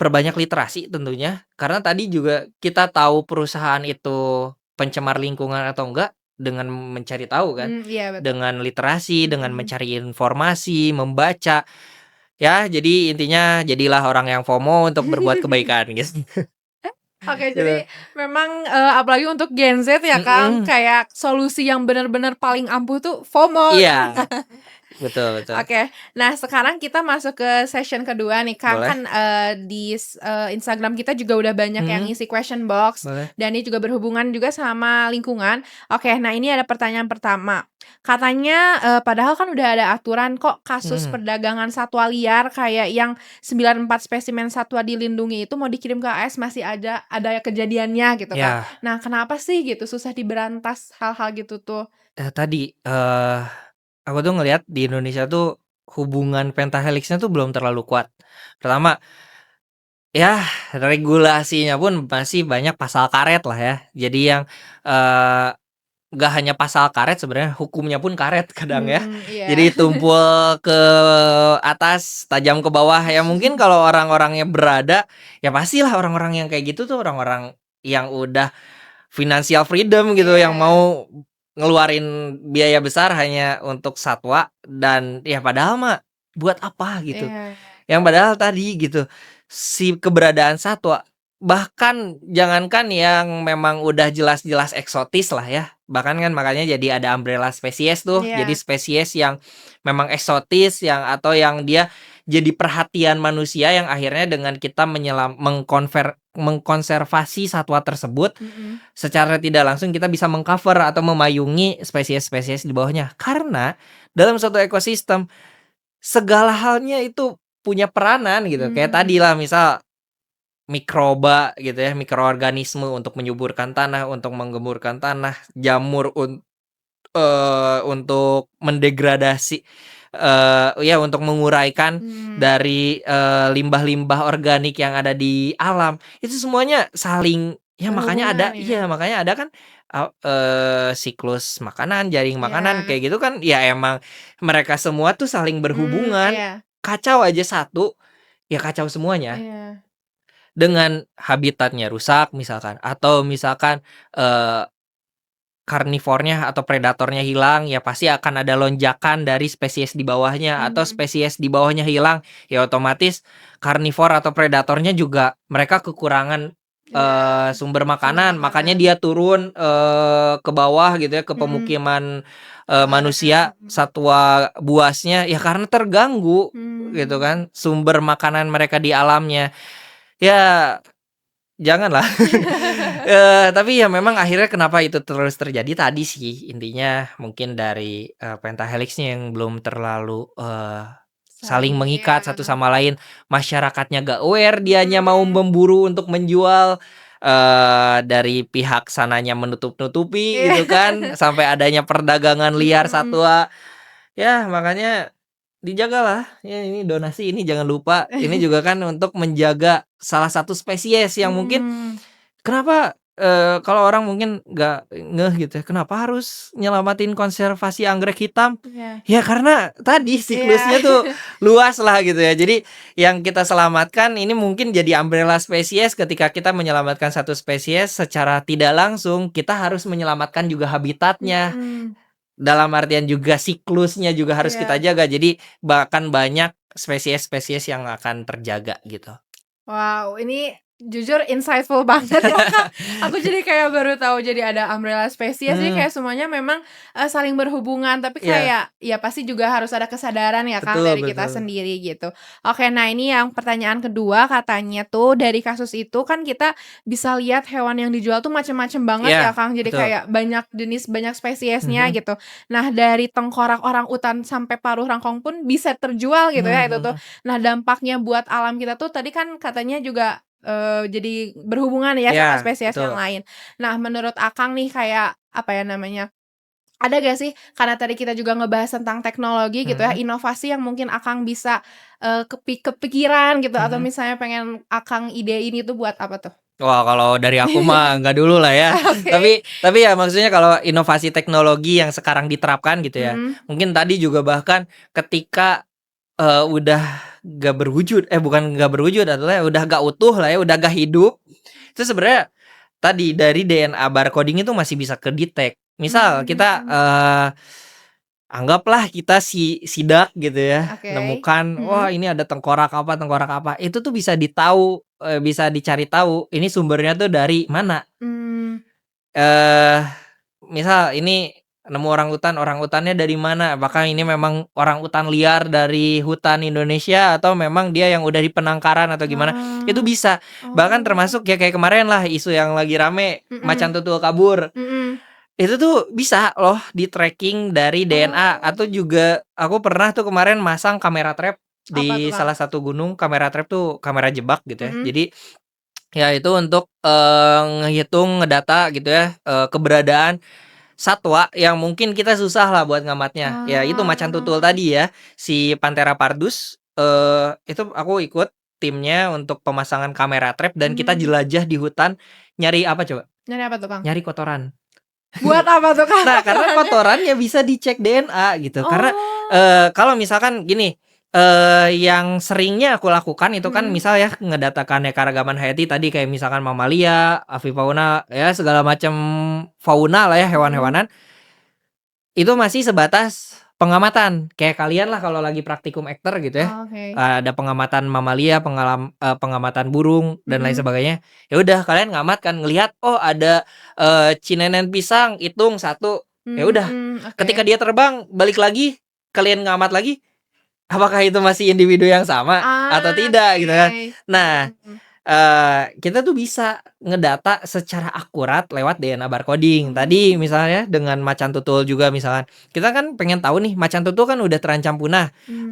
perbanyak literasi tentunya, karena tadi juga kita tahu perusahaan itu pencemar lingkungan atau enggak dengan mencari tahu kan, Iya betul. dengan literasi, dengan Mhm. mencari informasi, membaca. Ya, jadi intinya jadilah orang yang FOMO untuk berbuat kebaikan gitu. Oke, Gitu. jadi memang, apalagi untuk Gen Z ya, Kang, Mhm. kayak solusi yang bener-bener paling ampuh tuh FOMO. Iya, betul betul. Oke. Nah, sekarang kita masuk ke session kedua nih, Kang. Boleh. Kan, Instagram kita juga udah banyak yang Mhm, isi question box, boleh. dan ini juga berhubungan juga sama lingkungan. Oke, nah ini ada pertanyaan pertama. Katanya, padahal kan udah ada aturan kok kasus Mhm. perdagangan satwa liar kayak yang 94 spesimen satwa dilindungi itu mau dikirim ke AS masih ada kejadiannya gitu kan. Ya. Nah, kenapa sih gitu susah diberantas hal-hal gitu tuh? Tadi, aku tuh ngelihat di Indonesia tuh hubungan pentahelixnya tuh belum terlalu kuat. Pertama, ya regulasinya pun masih banyak pasal karet lah ya. Jadi yang, eee, nggak hanya pasal karet sebenarnya hukumnya pun karet kadang ya. Mhm, iya. Jadi tumpul ke atas, tajam ke bawah, ya mungkin kalau orang-orangnya berada, ya pastilah orang-orang yang kayak gitu tuh orang-orang yang udah financial freedom gitu, yang Iya. mau ngeluarin biaya besar hanya untuk satwa dan ya padahal mah buat apa gitu. Iya. Yang padahal tadi gitu, si keberadaan satwa bahkan jangankan yang memang udah jelas-jelas eksotis lah ya, bahkan kan makanya jadi ada umbrella spesies tuh, jadi Iya. spesies yang memang eksotis yang atau yang dia jadi perhatian manusia yang akhirnya dengan kita mengkonservasi satwa tersebut, Mhm. secara tidak langsung kita bisa meng-cover atau memayungi spesies-spesies di bawahnya. Karena dalam suatu ekosistem segala halnya itu punya peranan gitu. Kayak Mhm. tadi lah misal mikroba gitu ya, mikroorganisme untuk menyuburkan tanah, untuk menggemburkan tanah, jamur untuk mendegradasi, ya untuk menguraikan Mmm. dari, limbah-limbah organik yang ada di alam. Itu semuanya saling ya makanya ada Berhubungan ya? iya makanya ada kan, siklus makanan, jaring makanan Iya. kayak gitu kan ya emang mereka semua tuh saling berhubungan. Iya. Kacau aja satu, ya kacau semuanya. Iya. Dengan habitatnya rusak misalkan atau misalkan, eee karnivornya atau predatornya hilang, ya pasti akan ada lonjakan dari spesies di bawahnya, atau spesies di bawahnya hilang, ya otomatis karnivor atau predatornya juga mereka kekurangan Iya, sumber sumber makanan, makanya makanan. dia turun ke bawah gitu ya, ke Mhm, pemukiman warga, manusia, satwa buasnya, ya karena terganggu gitu mmm. kan, sumber makanan mereka di alamnya. Ya janganlah. Tapi ya memang akhirnya kenapa itu terus terjadi tadi sih, intinya mungkin dari pentahelixnya yang belum terlalu saling Saling iya, mengikat satu sama lain, masyarakatnya gak aware, dianya mau mhm, memburu untuk menjual, dari pihak sananya menutup-nutupi iya, gitu kan, sampai adanya perdagangan liar mhm, satwa. Ya makanya dijagalah, ya ini donasi ini jangan lupa, ini juga kan untuk menjaga salah satu spesies yang mungkin mhm, kenapa, kalau orang mungkin nggak ngeh gitu ya, kenapa harus nyelamatin konservasi anggrek hitam? iya, Ya karena tadi iya, siklusnya tuh luas lah gitu ya. Jadi yang kita selamatkan ini mungkin jadi umbrella spesies, ketika kita menyelamatkan satu spesies secara tidak langsung, kita harus menyelamatkan juga habitatnya. mhm, Dalam artian juga siklusnya juga harus kita iya. jaga. Jadi bahkan banyak spesies-spesies yang akan terjaga gitu. Wow, ini jujur insightful banget ya, Kak. Aku jadi kayak baru tahu jadi ada umbrella species, jadi Hmm, kayak semuanya memang, saling berhubungan, tapi iya, kayak ya pasti juga harus ada kesadaran ya, Kang, betul dari kita betul. sendiri gitu. Oke, nah ini yang pertanyaan kedua katanya tuh dari kasus itu kan kita bisa lihat hewan yang dijual tuh macem-macem banget ya, Iya, Kang, jadi betul. kayak banyak jenis, banyak spesiesnya Mhm, gitu. Nah, dari tengkorak orangutan sampai paruh rangkong pun bisa terjual gitu mhm ya itu tuh. mhm. Nah, dampaknya buat alam kita tuh tadi kan katanya juga, jadi berhubungan ya sama Iya, spesies yang betul. lain. Nah, menurut Akang nih kayak, apa ya namanya, ada gak sih karena tadi kita juga ngebahas tentang teknologi gitu ya, Mhm inovasi yang mungkin Akang bisa, kepikiran gitu atau mhm. misalnya pengen Akang idein itu buat apa tuh? Wah, kalau dari aku mah nggak dulu lah ya. Oke, Tapi ya maksudnya kalau inovasi teknologi yang sekarang diterapkan gitu ya, mhm, mungkin tadi juga bahkan ketika, udah nggak berwujud, bukan nggak berwujud adalah udah nggak utuh lah ya, udah nggak hidup, itu sebenarnya tadi dari DNA barcoding itu masih bisa kedetek. Misal mmm, kita, mhm, anggaplah kita sidak gitu ya, oke, nemukan, wah mhm, ini ada tengkorak apa, itu tuh bisa bisa dicari tahu ini sumbernya tuh dari mana. mmm, Eee, Misal ini nemu orangutannya dari mana? Apakah ini memang orangutan liar dari hutan Indonesia atau memang dia yang udah di penangkaran atau gimana? Itu ah, bisa. Bahkan oh, termasuk ya kayak kemarin lah isu yang lagi rame, macan mhm, tutul kabur. mhm, Itu tuh bisa loh di-tracking dari DNA, atau oh, juga aku pernah tuh kemarin masang kamera trap apa tuh, di Kang? salah satu gunung. Kamera trap tuh kamera jebak gitu ya. Mhm. Jadi ya itu untuk, ngehitung, ngedata gitu ya, keberadaan satwa yang mungkin kita susah lah buat ngamatnya. Ya itu macan tutul Ah, tadi ya, si Panthera pardus, itu aku ikut timnya untuk pemasangan kamera trap dan kita mmm, jelajah di hutan nyari apa coba? nyari apa tuh, Kang? Nyari kotoran. Buat apa tuh, Kang, Nah, karena kotorannya? kotorannya bisa dicek DNA gitu. Karena, Oh, kalau misalkan gini, yang seringnya aku lakukan itu kan mhm, misal ya ngedata keanekaragaman hayati tadi kayak misalkan mamalia, avifauna, ya segala macam fauna lah ya, mhm, hewan-hewanan, itu masih sebatas pengamatan. Kayak kalian lah kalau lagi praktikum ekter gitu ya, oke, ada pengamatan mamalia, pengamatan burung dan lain mhm, sebagainya. Ya udah kalian ngamat kan, ngelihat, oh ada, cinenen pisang, hitung satu, ya udah. oke. Ketika dia terbang, balik lagi, kalian ngamat lagi, apakah itu masih individu yang sama atau Ah, tidak gitu kan. oke, Nah, mhm, kita tuh bisa ngedata secara akurat lewat DNA barcoding. Tadi oh, misalnya dengan macan tutul juga misalkan, kita kan pengen tahu nih macan tutul kan udah terancam punah, mmm,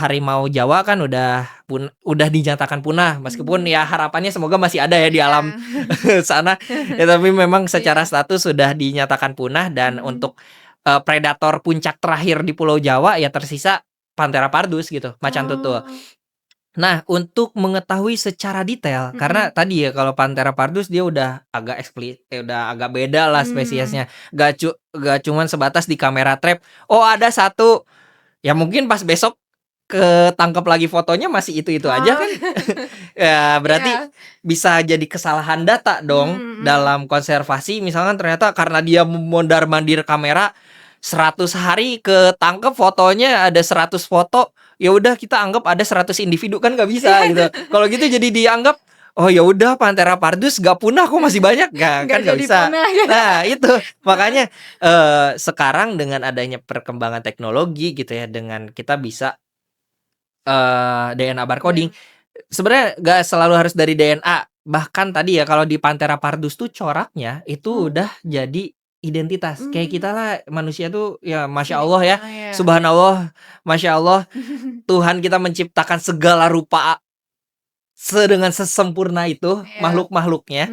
harimau Jawa kan udah dinyatakan punah, meskipun ya mmm, harapannya semoga masih ada ya di iya, alam sana, ya tapi memang secara iya, status sudah dinyatakan punah dan mhm, untuk, predator puncak terakhir di Pulau Jawa ya tersisa Panthera pardus gitu, macan tutul. oh, Nah, untuk mengetahui secara detail, karena mhm, tadi ya kalau Panthera pardus dia udah agak beda lah mmm, spesiesnya. Gak cuman sebatas di kamera trap, oh ada satu, ya mungkin pas besok ketangkep lagi fotonya masih itu-itu aja Oh. kan. Ya berarti Iya. bisa jadi kesalahan data dong dalam konservasi. Misalkan ternyata karena dia mondar-mandir kamera 100 hari ketangkep fotonya ada 100 foto, ya udah kita anggap ada 100 individu, kan nggak bisa gitu. Kalau gitu jadi dianggap, oh ya udah Panthera pardus nggak punah kok masih banyak, Nggak kan nggak jadi bisa. punah ya. Nah itu makanya sekarang dengan adanya perkembangan teknologi gitu ya, dengan kita bisa DNA barcoding, sebenarnya nggak selalu harus dari DNA. Bahkan tadi ya kalau di Panthera pardus tuh coraknya itu Oh. udah jadi identitas. Kayak kita lah manusia tuh ya Masya Jadi Allah ya, iya. Subhanallah, Masya Allah, Tuhan kita menciptakan segala rupa dengan sesempurna itu Iya. makhluk-makhluknya.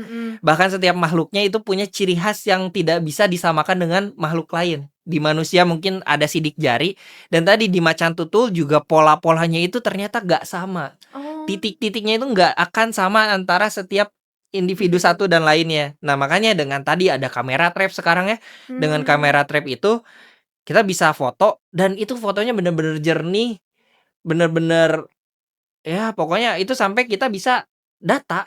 Bahkan setiap makhluknya itu punya ciri khas yang tidak bisa disamakan dengan makhluk lain. Di manusia mungkin ada sidik jari, dan tadi di macan tutul juga pola-polanya itu ternyata nggak sama. Oh. Titik-titiknya itu nggak akan sama antara setiap individu satu dan lainnya. Nah makanya dengan tadi ada kamera trap sekarang ya. Dengan kamera trap itu kita bisa foto, dan itu fotonya bener-bener jernih, bener-bener ya pokoknya itu sampai kita bisa data.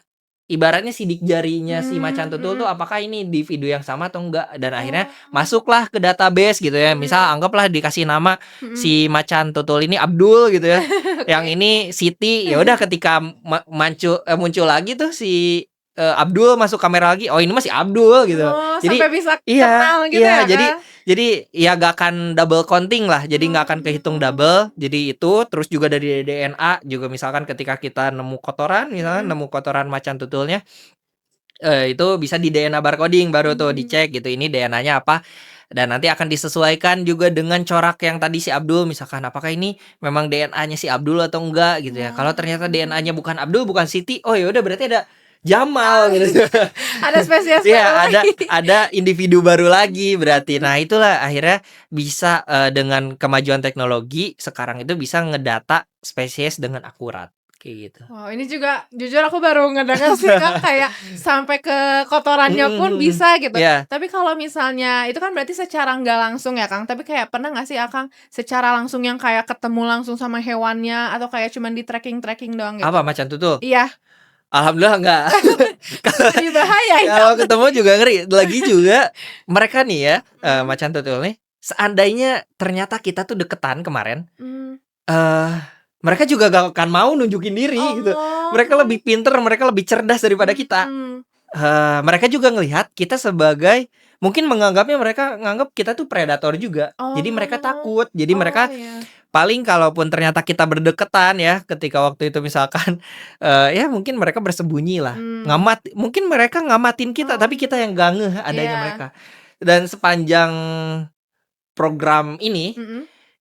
Ibaratnya sidik jarinya si macan tutul tuh apakah ini individu yang sama atau enggak, dan akhirnya masuklah ke database gitu ya. Misal anggaplah dikasih nama si macan tutul ini Abdul gitu ya. Yang ini Siti, ya udah ketika muncul lagi tuh si Abdul masuk kamera lagi, oh ini masih Abdul gitu. Oh, Jadi sampai bisa iya, kenal gitu iya, ya, Kak? jadi ya gak akan double counting lah, jadi nggak akan kehitung double. Jadi itu terus juga dari DNA juga, misalkan ketika kita nemu kotoran, misalkan nemu kotoran macan tutulnya, itu bisa di DNA barcoding baru tuh dicek gitu, ini DNA-nya apa, dan nanti akan disesuaikan juga dengan corak yang tadi si Abdul, misalkan apakah ini memang DNA-nya si Abdul atau enggak gitu ya. Kalau ternyata DNA-nya bukan Abdul, bukan Siti, oh ya udah berarti ada Jamal gitu. Ada spesies Iya, baru lagi. ada individu baru lagi berarti. Nah, itulah akhirnya bisa dengan kemajuan teknologi sekarang itu bisa ngedata spesies dengan akurat, kayak gitu. Wow, ini juga jujur aku baru ngedengar sih, Kak, kayak sampai ke kotorannya pun bisa gitu. Iya. Tapi kalau misalnya itu kan berarti secara nggak langsung ya, Kang, tapi kayak pernah nggak sih Akang secara langsung yang kayak ketemu langsung sama hewannya atau kayak cuman di tracking-tracking doang gitu? Apa macan tutul? Iya, Alhamdulillah enggak. jadi bahaya ya. Kalau ketemu juga ngeri. Lagi juga mereka nih ya, macan tutul nih, seandainya ternyata kita tuh deketan kemarin, Mmm. mereka juga gak akan mau nunjukin diri gitu. Oh. Mereka lebih pinter, mereka lebih cerdas daripada kita. Mereka juga ngelihat kita sebagai, mungkin mereka nganggap kita tuh predator juga. Jadi mereka takut. Jadi mereka iya. paling kalaupun ternyata kita berdekatan ya, ketika waktu itu misalkan, ya mungkin mereka bersembunyi lah. Mungkin mereka ngamatin kita, tapi kita yang gak ngeh adanya Iya. mereka. Dan sepanjang program ini,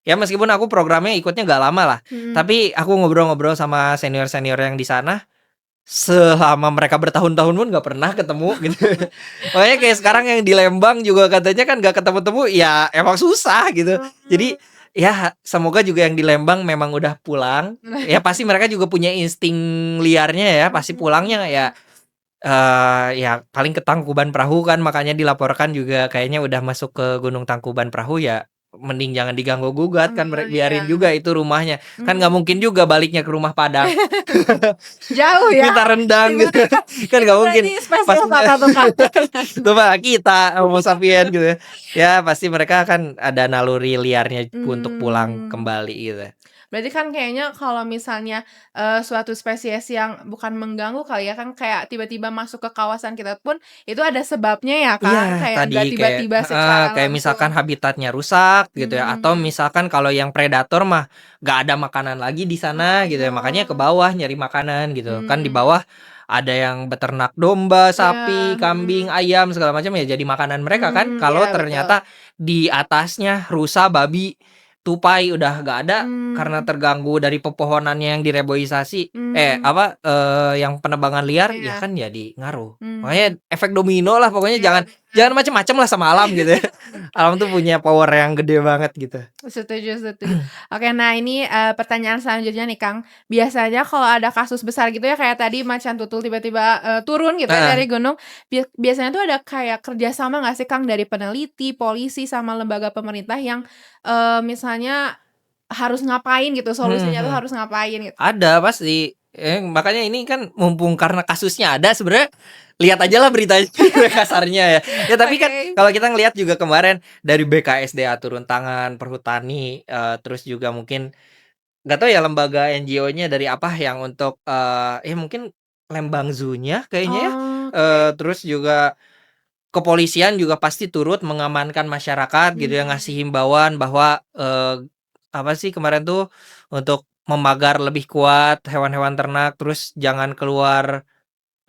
ya meskipun aku programnya ikutnya gak lama lah, tapi aku ngobrol-ngobrol sama senior-senior yang di sana, selama mereka bertahun-tahun pun gak pernah ketemu gitu. Makanya kayak sekarang yang di Lembang juga katanya kan gak ketemu-temu, ya emang susah gitu. Jadi ya semoga juga yang di Lembang memang udah pulang. Ya pasti mereka juga punya insting liarnya ya, pasti pulangnya ya ya paling ke Tangkuban Perahu kan, makanya dilaporkan juga kayaknya udah masuk ke Gunung Tangkuban Perahu, ya mending jangan diganggu gugat kan, biarin juga itu rumahnya. Kan nggak mungkin juga baliknya ke rumah Padang. Jauh ya. Kita rendang gitu. Kan nggak mungkin. Ini spesial Kakak tuh, Kak. Coba kita Homo sapien gitu ya. Ya pasti mereka kan ada naluri liarnya untuk pulang kembali gitu. Berarti kan kayaknya kalau misalnya, suatu spesies yang bukan mengganggu kali ya, kan kayak tiba-tiba masuk ke kawasan kita pun itu ada sebabnya ya, Iya, Kak? Kayak tadi nggak tiba-tiba secara kayak misalkan habitatnya rusak gitu ya, atau misalkan kalau yang predator mah nggak ada makanan lagi di sana gitu ya, makanya ke bawah nyari makanan gitu. Kan di bawah ada yang beternak domba, sapi, kambing, ayam segala macam, ya jadi makanan mereka kan. Kalau Iya, ternyata di atasnya rusa, babi, tupai udah nggak ada karena terganggu dari pepohonannya yang direboisasi, yang penebangan liar, ya kan jadi ngaruh. Makanya efek domino lah pokoknya, jangan macem-macem lah sama alam gitu ya. Alam tuh punya power yang gede banget gitu. Setuju setuju. Oke, nah ini, pertanyaan selanjutnya nih, Kang. Biasanya kalau ada kasus besar gitu ya, kayak tadi macan tutul tiba-tiba, turun gitu ya dari gunung, biasanya tuh ada kayak kerjasama nggak sih, Kang, dari peneliti, polisi, sama lembaga pemerintah yang, misalnya harus ngapain gitu, Mhm solusinya tuh mhm. harus ngapain gitu? Ada pasti, makanya ini kan mumpung karena kasusnya ada sebenarnya lihat ajalah beritanya kasarnya ya. Ya tapi kan Oke. kalau kita ngelihat juga kemarin dari BKSDA turun tangan, Perhutani, terus juga mungkin nggak tahu ya lembaga NGO-nya dari apa yang untuk, ya mungkin Lembang Zoo-nya kayaknya ya, Oke. terus juga kepolisian juga pasti turut mengamankan masyarakat gitu ya, Mhm. ngasih himbauan bahwa, apa sih kemarin tuh, untuk memagar lebih kuat hewan-hewan ternak, terus jangan keluar,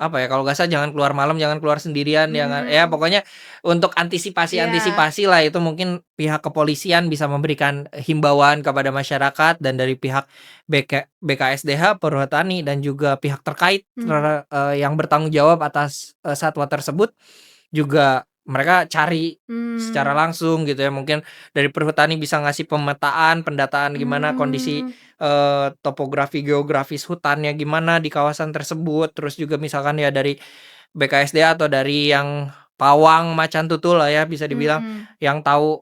apa ya, kalau nggak salah jangan keluar malam, jangan keluar sendirian, jangan ya Mmm, pokoknya untuk iya. antisipasi-antisipasi lah itu mungkin pihak kepolisian bisa memberikan himbauan kepada masyarakat dan dari pihak BKSDH, Perhutani dan juga pihak terkait Mhm. yang bertanggung jawab atas, satwa tersebut juga mereka cari secara Mmm. langsung gitu ya, mungkin dari perhutani bisa ngasih pemetaan, pendataan gimana kondisi, Mmm. topografi geografis hutannya gimana di kawasan tersebut, terus juga misalkan ya dari BKSDA atau dari yang pawang macan tutul lah ya bisa dibilang, Mhm. yang tahu,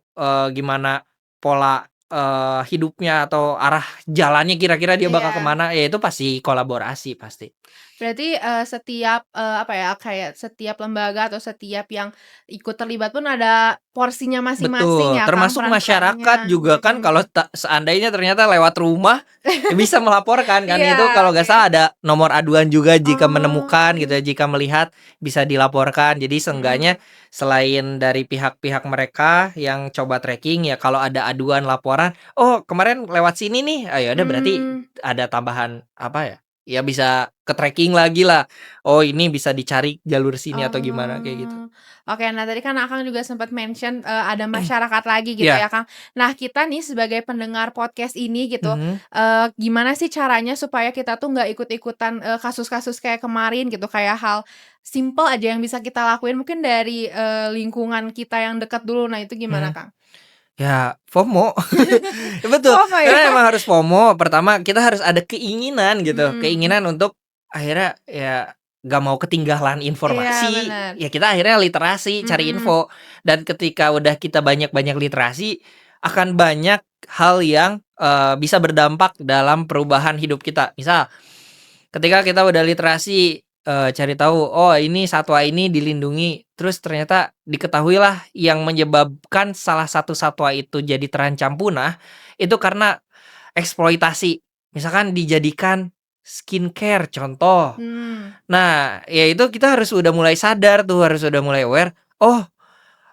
gimana pola, hidupnya atau arah jalannya kira-kira dia bakal Iya. kemana ya itu pasti kolaborasi pasti. Berarti, setiap, apa ya, kayak setiap lembaga atau setiap yang ikut terlibat pun ada porsinya masing-masing Betul, ya, Kang, termasuk masyarakat peran-perannya. juga kan kalau Mhm. seandainya ternyata lewat rumah, ya bisa melaporkan kan, Iya, itu kalau nggak oke. salah ada nomor aduan juga jika menemukan gitu Oh. ya, jika melihat bisa dilaporkan. Jadi seenggaknya Mhm. selain dari pihak-pihak mereka yang coba tracking, ya kalau ada aduan laporan, "Oh kemarin lewat sini nih," ah, ya udah berarti Mmm. ada tambahan apa ya, ya bisa ke-tracking lagi lah, "Oh ini bisa dicari jalur sini," atau gimana kayak gitu. Oh, oke. Nah, tadi kan Akang juga sempat mention, ada masyarakat lagi gitu Iya, ya, Kang. Nah, kita nih sebagai pendengar podcast ini gitu, mhm. gimana sih caranya supaya kita tuh nggak ikut-ikutan, kasus-kasus kayak kemarin gitu, kayak hal simple aja yang bisa kita lakuin mungkin dari, lingkungan kita yang dekat dulu. Nah, itu gimana, Mhm. Kang? Ya, FOMO. Betul, Oh, apa ya? karena emang harus FOMO, pertama kita harus ada keinginan gitu, Mhm. keinginan untuk akhirnya ya nggak mau ketinggalan Iya, informasi, bener. ya kita akhirnya literasi, cari Mhm. info. Dan ketika udah kita banyak-banyak literasi, akan banyak hal yang, bisa berdampak dalam perubahan hidup kita. Misal ketika kita udah literasi, cari tahu, oh ini satwa ini dilindungi, terus ternyata diketahuilah yang menyebabkan salah satu satwa itu jadi terancam punah, itu karena eksploitasi. Misalkan dijadikan skincare contoh. Mmm. Nah, ya itu kita harus udah mulai sadar tuh, harus udah mulai aware, oh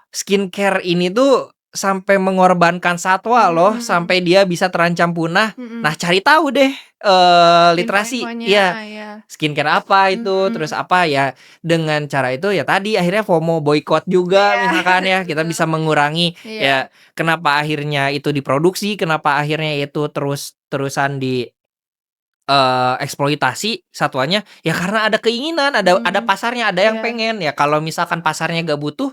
skincare ini tuh sampai mengorbankan satwa loh, Mhm. sampai dia bisa terancam punah. Nah, Mhm. cari tahu deh, literasi, Info-infonya, iya, iya. skincare apa itu, terus Mhm. apa ya, dengan cara itu ya tadi akhirnya FOMO, boykot juga Iya, misalkan ya, kita betul. bisa mengurangi Iya. ya kenapa akhirnya itu diproduksi, kenapa akhirnya itu terus-terusan eksploitasi satwanya, ya karena ada keinginan, ada Mhm. pasarnya, ada yang Iya. pengen. Ya kalau misalkan pasarnya nggak butuh,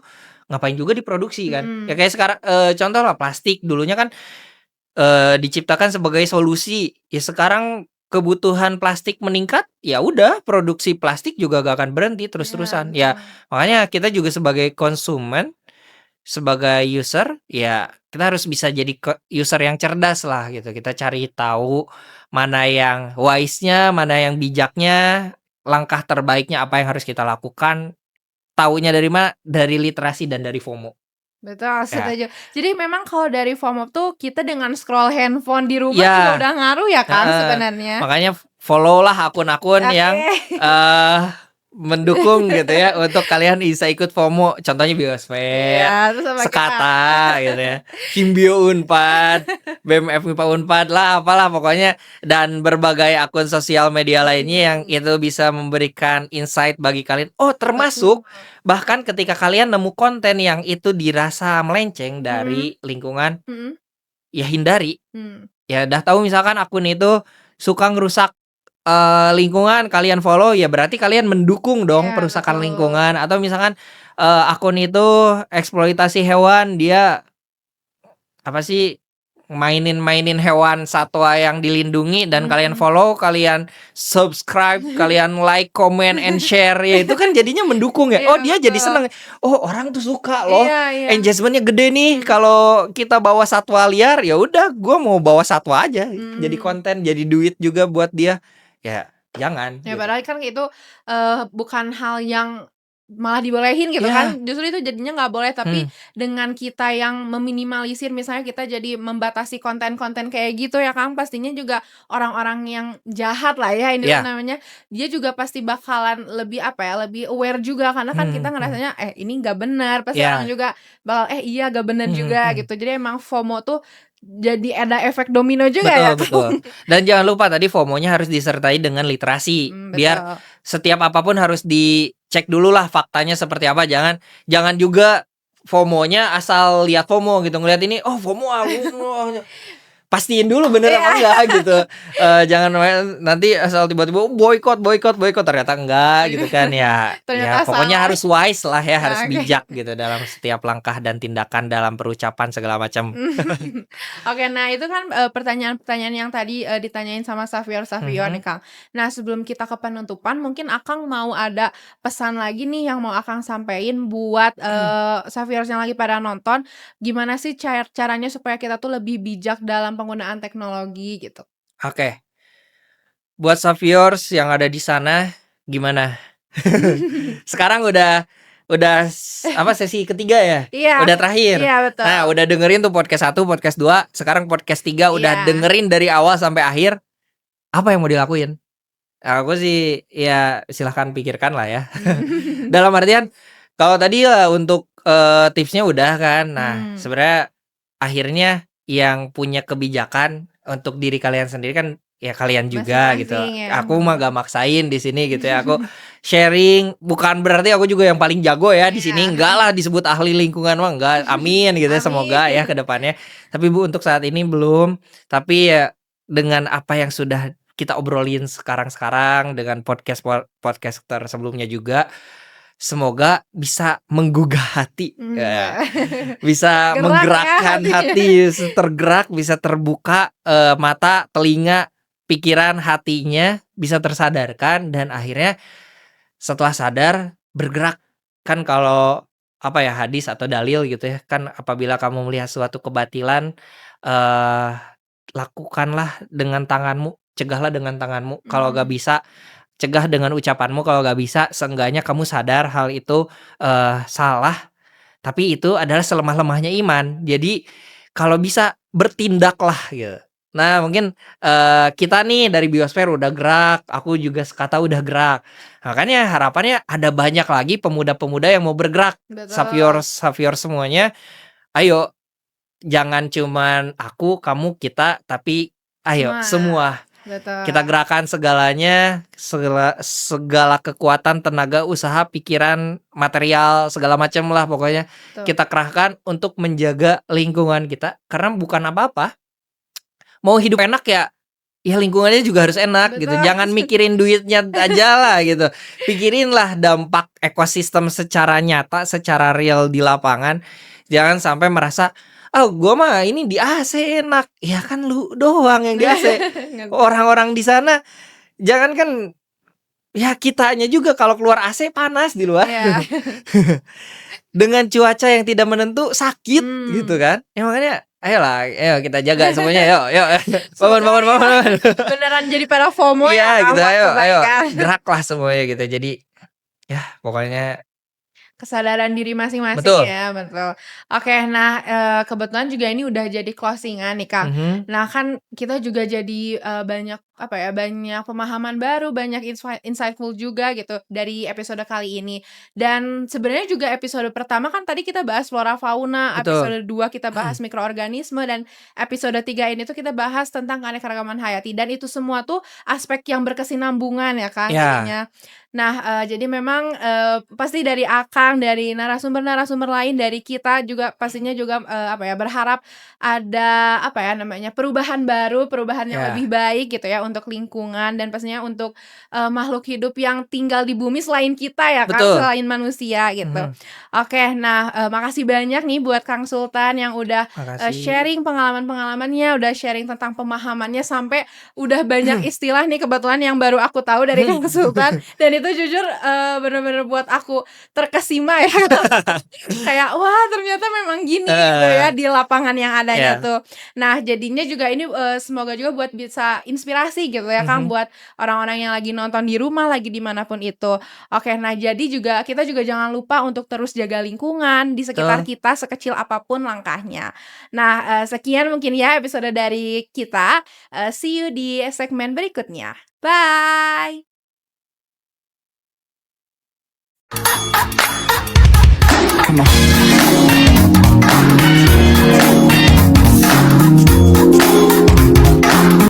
ngapain juga diproduksi kan. Ya Mhm. kayak sekarang, contoh lah plastik, dulunya kan, diciptakan sebagai solusi, ya sekarang kebutuhan plastik meningkat, ya udah produksi plastik juga gak akan berhenti Iya, terus-terusan. Ya betul. makanya kita juga sebagai konsumen, sebagai user, ya kita harus bisa jadi user yang cerdas lah gitu. Kita cari tahu mana yang wise-nya, mana yang bijaknya, langkah terbaiknya apa yang harus kita lakukan, taunya dari mana? Dari literasi dan dari FOMO. Betul, Ya, setuju. Jadi memang kalau dari FOMO tuh kita dengan scroll handphone di rumah juga iya, udah ngaruh ya, Kang, heeh. sebenarnya? Makanya follow-lah akun-akun Oke. yang, eee, mendukung gitu ya untuk kalian bisa ikut FOMO. Contohnya Iya, Biosfer, terus sama kita Sekata gitu ya, Simbio Unpad, BMF MIPA Unpad lah, apalah pokoknya dan berbagai akun sosial media lainnya yang mhm, itu bisa memberikan insight bagi kalian. Oh, betul. termasuk bahkan ketika kalian nemu konten yang itu dirasa melenceng Mhm, dari lingkungan, mhm, ya hindari. mmm, Ya udah tahu misalkan akun itu suka ngerusak, lingkungan, kalian follow, ya berarti kalian mendukung dong iya perusakan betul. lingkungan atau misalkan, akun itu eksploitasi hewan, dia apa sih, mainin hewan satwa yang dilindungi dan kalian follow, kalian subscribe, kalian like, comment, and share, ya itu kan jadinya mendukung ya. Oh dia jadi seneng. Oh orang tuh suka loh. Iya. Engagementnya gede nih kalau kita bawa satwa liar. Ya udah, gue mau bawa satwa aja. Jadi konten, jadi duit juga buat dia. Ya jangan. Ya gitu. padahal kan itu bukan hal yang malah dibolehin gitu Ya. kan, justru itu jadinya nggak boleh. Tapi dengan kita yang meminimalisir, misalnya kita jadi membatasi konten-konten kayak gitu ya Kang, pastinya juga orang-orang yang jahat lah ya ini Ya. namanya, dia juga pasti bakalan lebih apa ya, lebih aware juga karena kan kita ngerasanya ini nggak benar, pasti Ya. orang juga bakal iya nggak benar juga gitu. Jadi emang FOMO tuh jadi ada efek domino juga ya Betul. Dan jangan lupa tadi FOMO-nya harus disertai dengan literasi. Biar betul. setiap apapun harus dicek dulu lah faktanya seperti apa. Jangan juga FOMO-nya asal lihat FOMO gitu, ngeliat ini FOMO pastiin dulu bener apa enggak gitu. Jangan nanti asal tiba-tiba boykot ternyata enggak gitu kan ya. Ternyata Ya pokoknya salah. harus wise lah ya, harus Oke. bijak gitu dalam setiap langkah dan tindakan dalam perucapan segala macam. Oke, nah itu kan pertanyaan-pertanyaan yang tadi ditanyain sama Savior nih Kang. Nah sebelum kita ke penutupan, mungkin Akang mau ada pesan lagi nih yang mau Akang sampein buat Saviors yang lagi pada nonton, gimana sih caranya supaya kita tuh lebih bijak dalam penggunaan teknologi gitu? Oke. Buat Saviors yang ada di sana, gimana? Sekarang udah sesi ketiga ya? Iya. Udah terakhir. Iya betul. Nah, udah dengerin tuh podcast 1, podcast 2, sekarang podcast 3 udah Iya. dengerin dari awal sampai akhir. Apa yang mau dilakuin? Aku sih ya silahkan pikirkan lah ya. Dalam artian kalau tadi lah untuk tipsnya udah kan. Nah, sebenarnya akhirnya yang punya kebijakan untuk diri kalian sendiri kan ya kalian juga gitu. Masing-masing ya. Aku mah gak maksain di sini gitu ya. Aku sharing, bukan berarti aku juga yang paling jago ya di sini. Enggak lah disebut ahli lingkungan mah enggak. Amin gitu ya, semoga ya ke depannya. Tapi Bu untuk saat ini belum. Tapi ya dengan apa yang sudah kita obrolin sekarang dengan podcaster sebelumnya juga, semoga bisa menggugah hati, ya. Bisa Gerak menggerakkan ya hati, tergerak, bisa terbuka mata, telinga, pikiran, hatinya bisa tersadarkan dan akhirnya setelah sadar bergerak. Kan kalau apa ya, hadis atau dalil gitu ya, kan apabila kamu melihat suatu kebatilan, lakukanlah dengan tanganmu, cegahlah dengan tanganmu. Kalau gak bisa, cegah dengan ucapanmu. Kalau gak bisa, seenggaknya kamu sadar hal itu salah. Tapi itu adalah selemah-lemahnya iman. Jadi kalau bisa bertindaklah gitu. Nah mungkin kita nih dari Biosfer udah gerak, aku juga Sekata udah gerak. Makanya harapannya ada banyak lagi pemuda-pemuda yang mau bergerak. Betul. Savior semuanya, ayo jangan cuman aku, kamu, kita, tapi ayo semua. Betul. Kita gerakan segalanya, segala kekuatan, tenaga, usaha, pikiran, material, segala macam lah pokoknya. Betul. Kita kerahkan untuk menjaga lingkungan kita. Karena bukan apa-apa. Mau hidup enak ya lingkungannya juga harus enak gitu. Betul. Jangan mikirin duitnya aja lah gitu. Pikirinlah dampak ekosistem secara nyata, secara real di lapangan. Jangan sampai merasa gua mah ini di AC enak. Ya kan lu doang yang di AC. Orang-orang di sana jangankan ya kitanya juga kalau keluar AC panas di luar. Iya. Dengan cuaca yang tidak menentu sakit gitu kan. Ya makanya ayo kita jaga semuanya. Yuk. Bangun. Beneran jadi pada FOMO ya. Iya gitu, ayo kebaikan. geraklah semuanya gitu. Jadi ya pokoknya Kesadaran diri masing-masing betul. ya, betul. Oke, nah kebetulan juga ini udah jadi closing-an nih Kang. Nah kan kita juga jadi banyak banyak pemahaman baru, banyak insightful juga gitu dari episode kali ini. Dan sebenarnya juga episode pertama kan tadi kita bahas flora fauna, Betul. episode 2 kita bahas mikroorganisme, dan episode 3 ini tuh kita bahas tentang keanekaragaman hayati. Dan itu semua tuh aspek yang berkesinambungan ya Kang Ya. jadinya. Nah, jadi memang, pasti dari Akang, dari narasumber-narasumber lain, dari kita juga pastinya juga, apa ya, berharap ada, apa ya namanya, perubahan baru, perubahan yang lebih Ya, baik gitu ya untuk lingkungan dan pastinya untuk, makhluk hidup yang tinggal di bumi selain kita ya Kang, betul. selain manusia gitu. Mhm, Oke, nah, makasih banyak nih buat Kang Sultan yang udah, makasih. sharing pengalaman-pengalamannya, udah sharing tentang pemahamannya, sampai udah banyak istilah nih kebetulan yang baru aku tahu dari Kang Sultan. Dan itu jujur, bener-bener buat aku terkesima ya, kayak, wah ternyata memang gini gitu ya Heeh, di lapangan yang adanya iya, tuh. Nah jadinya juga ini, semoga juga buat bisa inspirasi gitu ya Kang, mhm, buat orang-orang yang lagi nonton di rumah, lagi di mana pun itu. Oke, nah jadi juga kita juga jangan lupa untuk terus jaga lingkungan di sekitar betul. kita sekecil apapun langkahnya. Nah, sekian mungkin ya episode dari kita, see you di segmen berikutnya. Bye.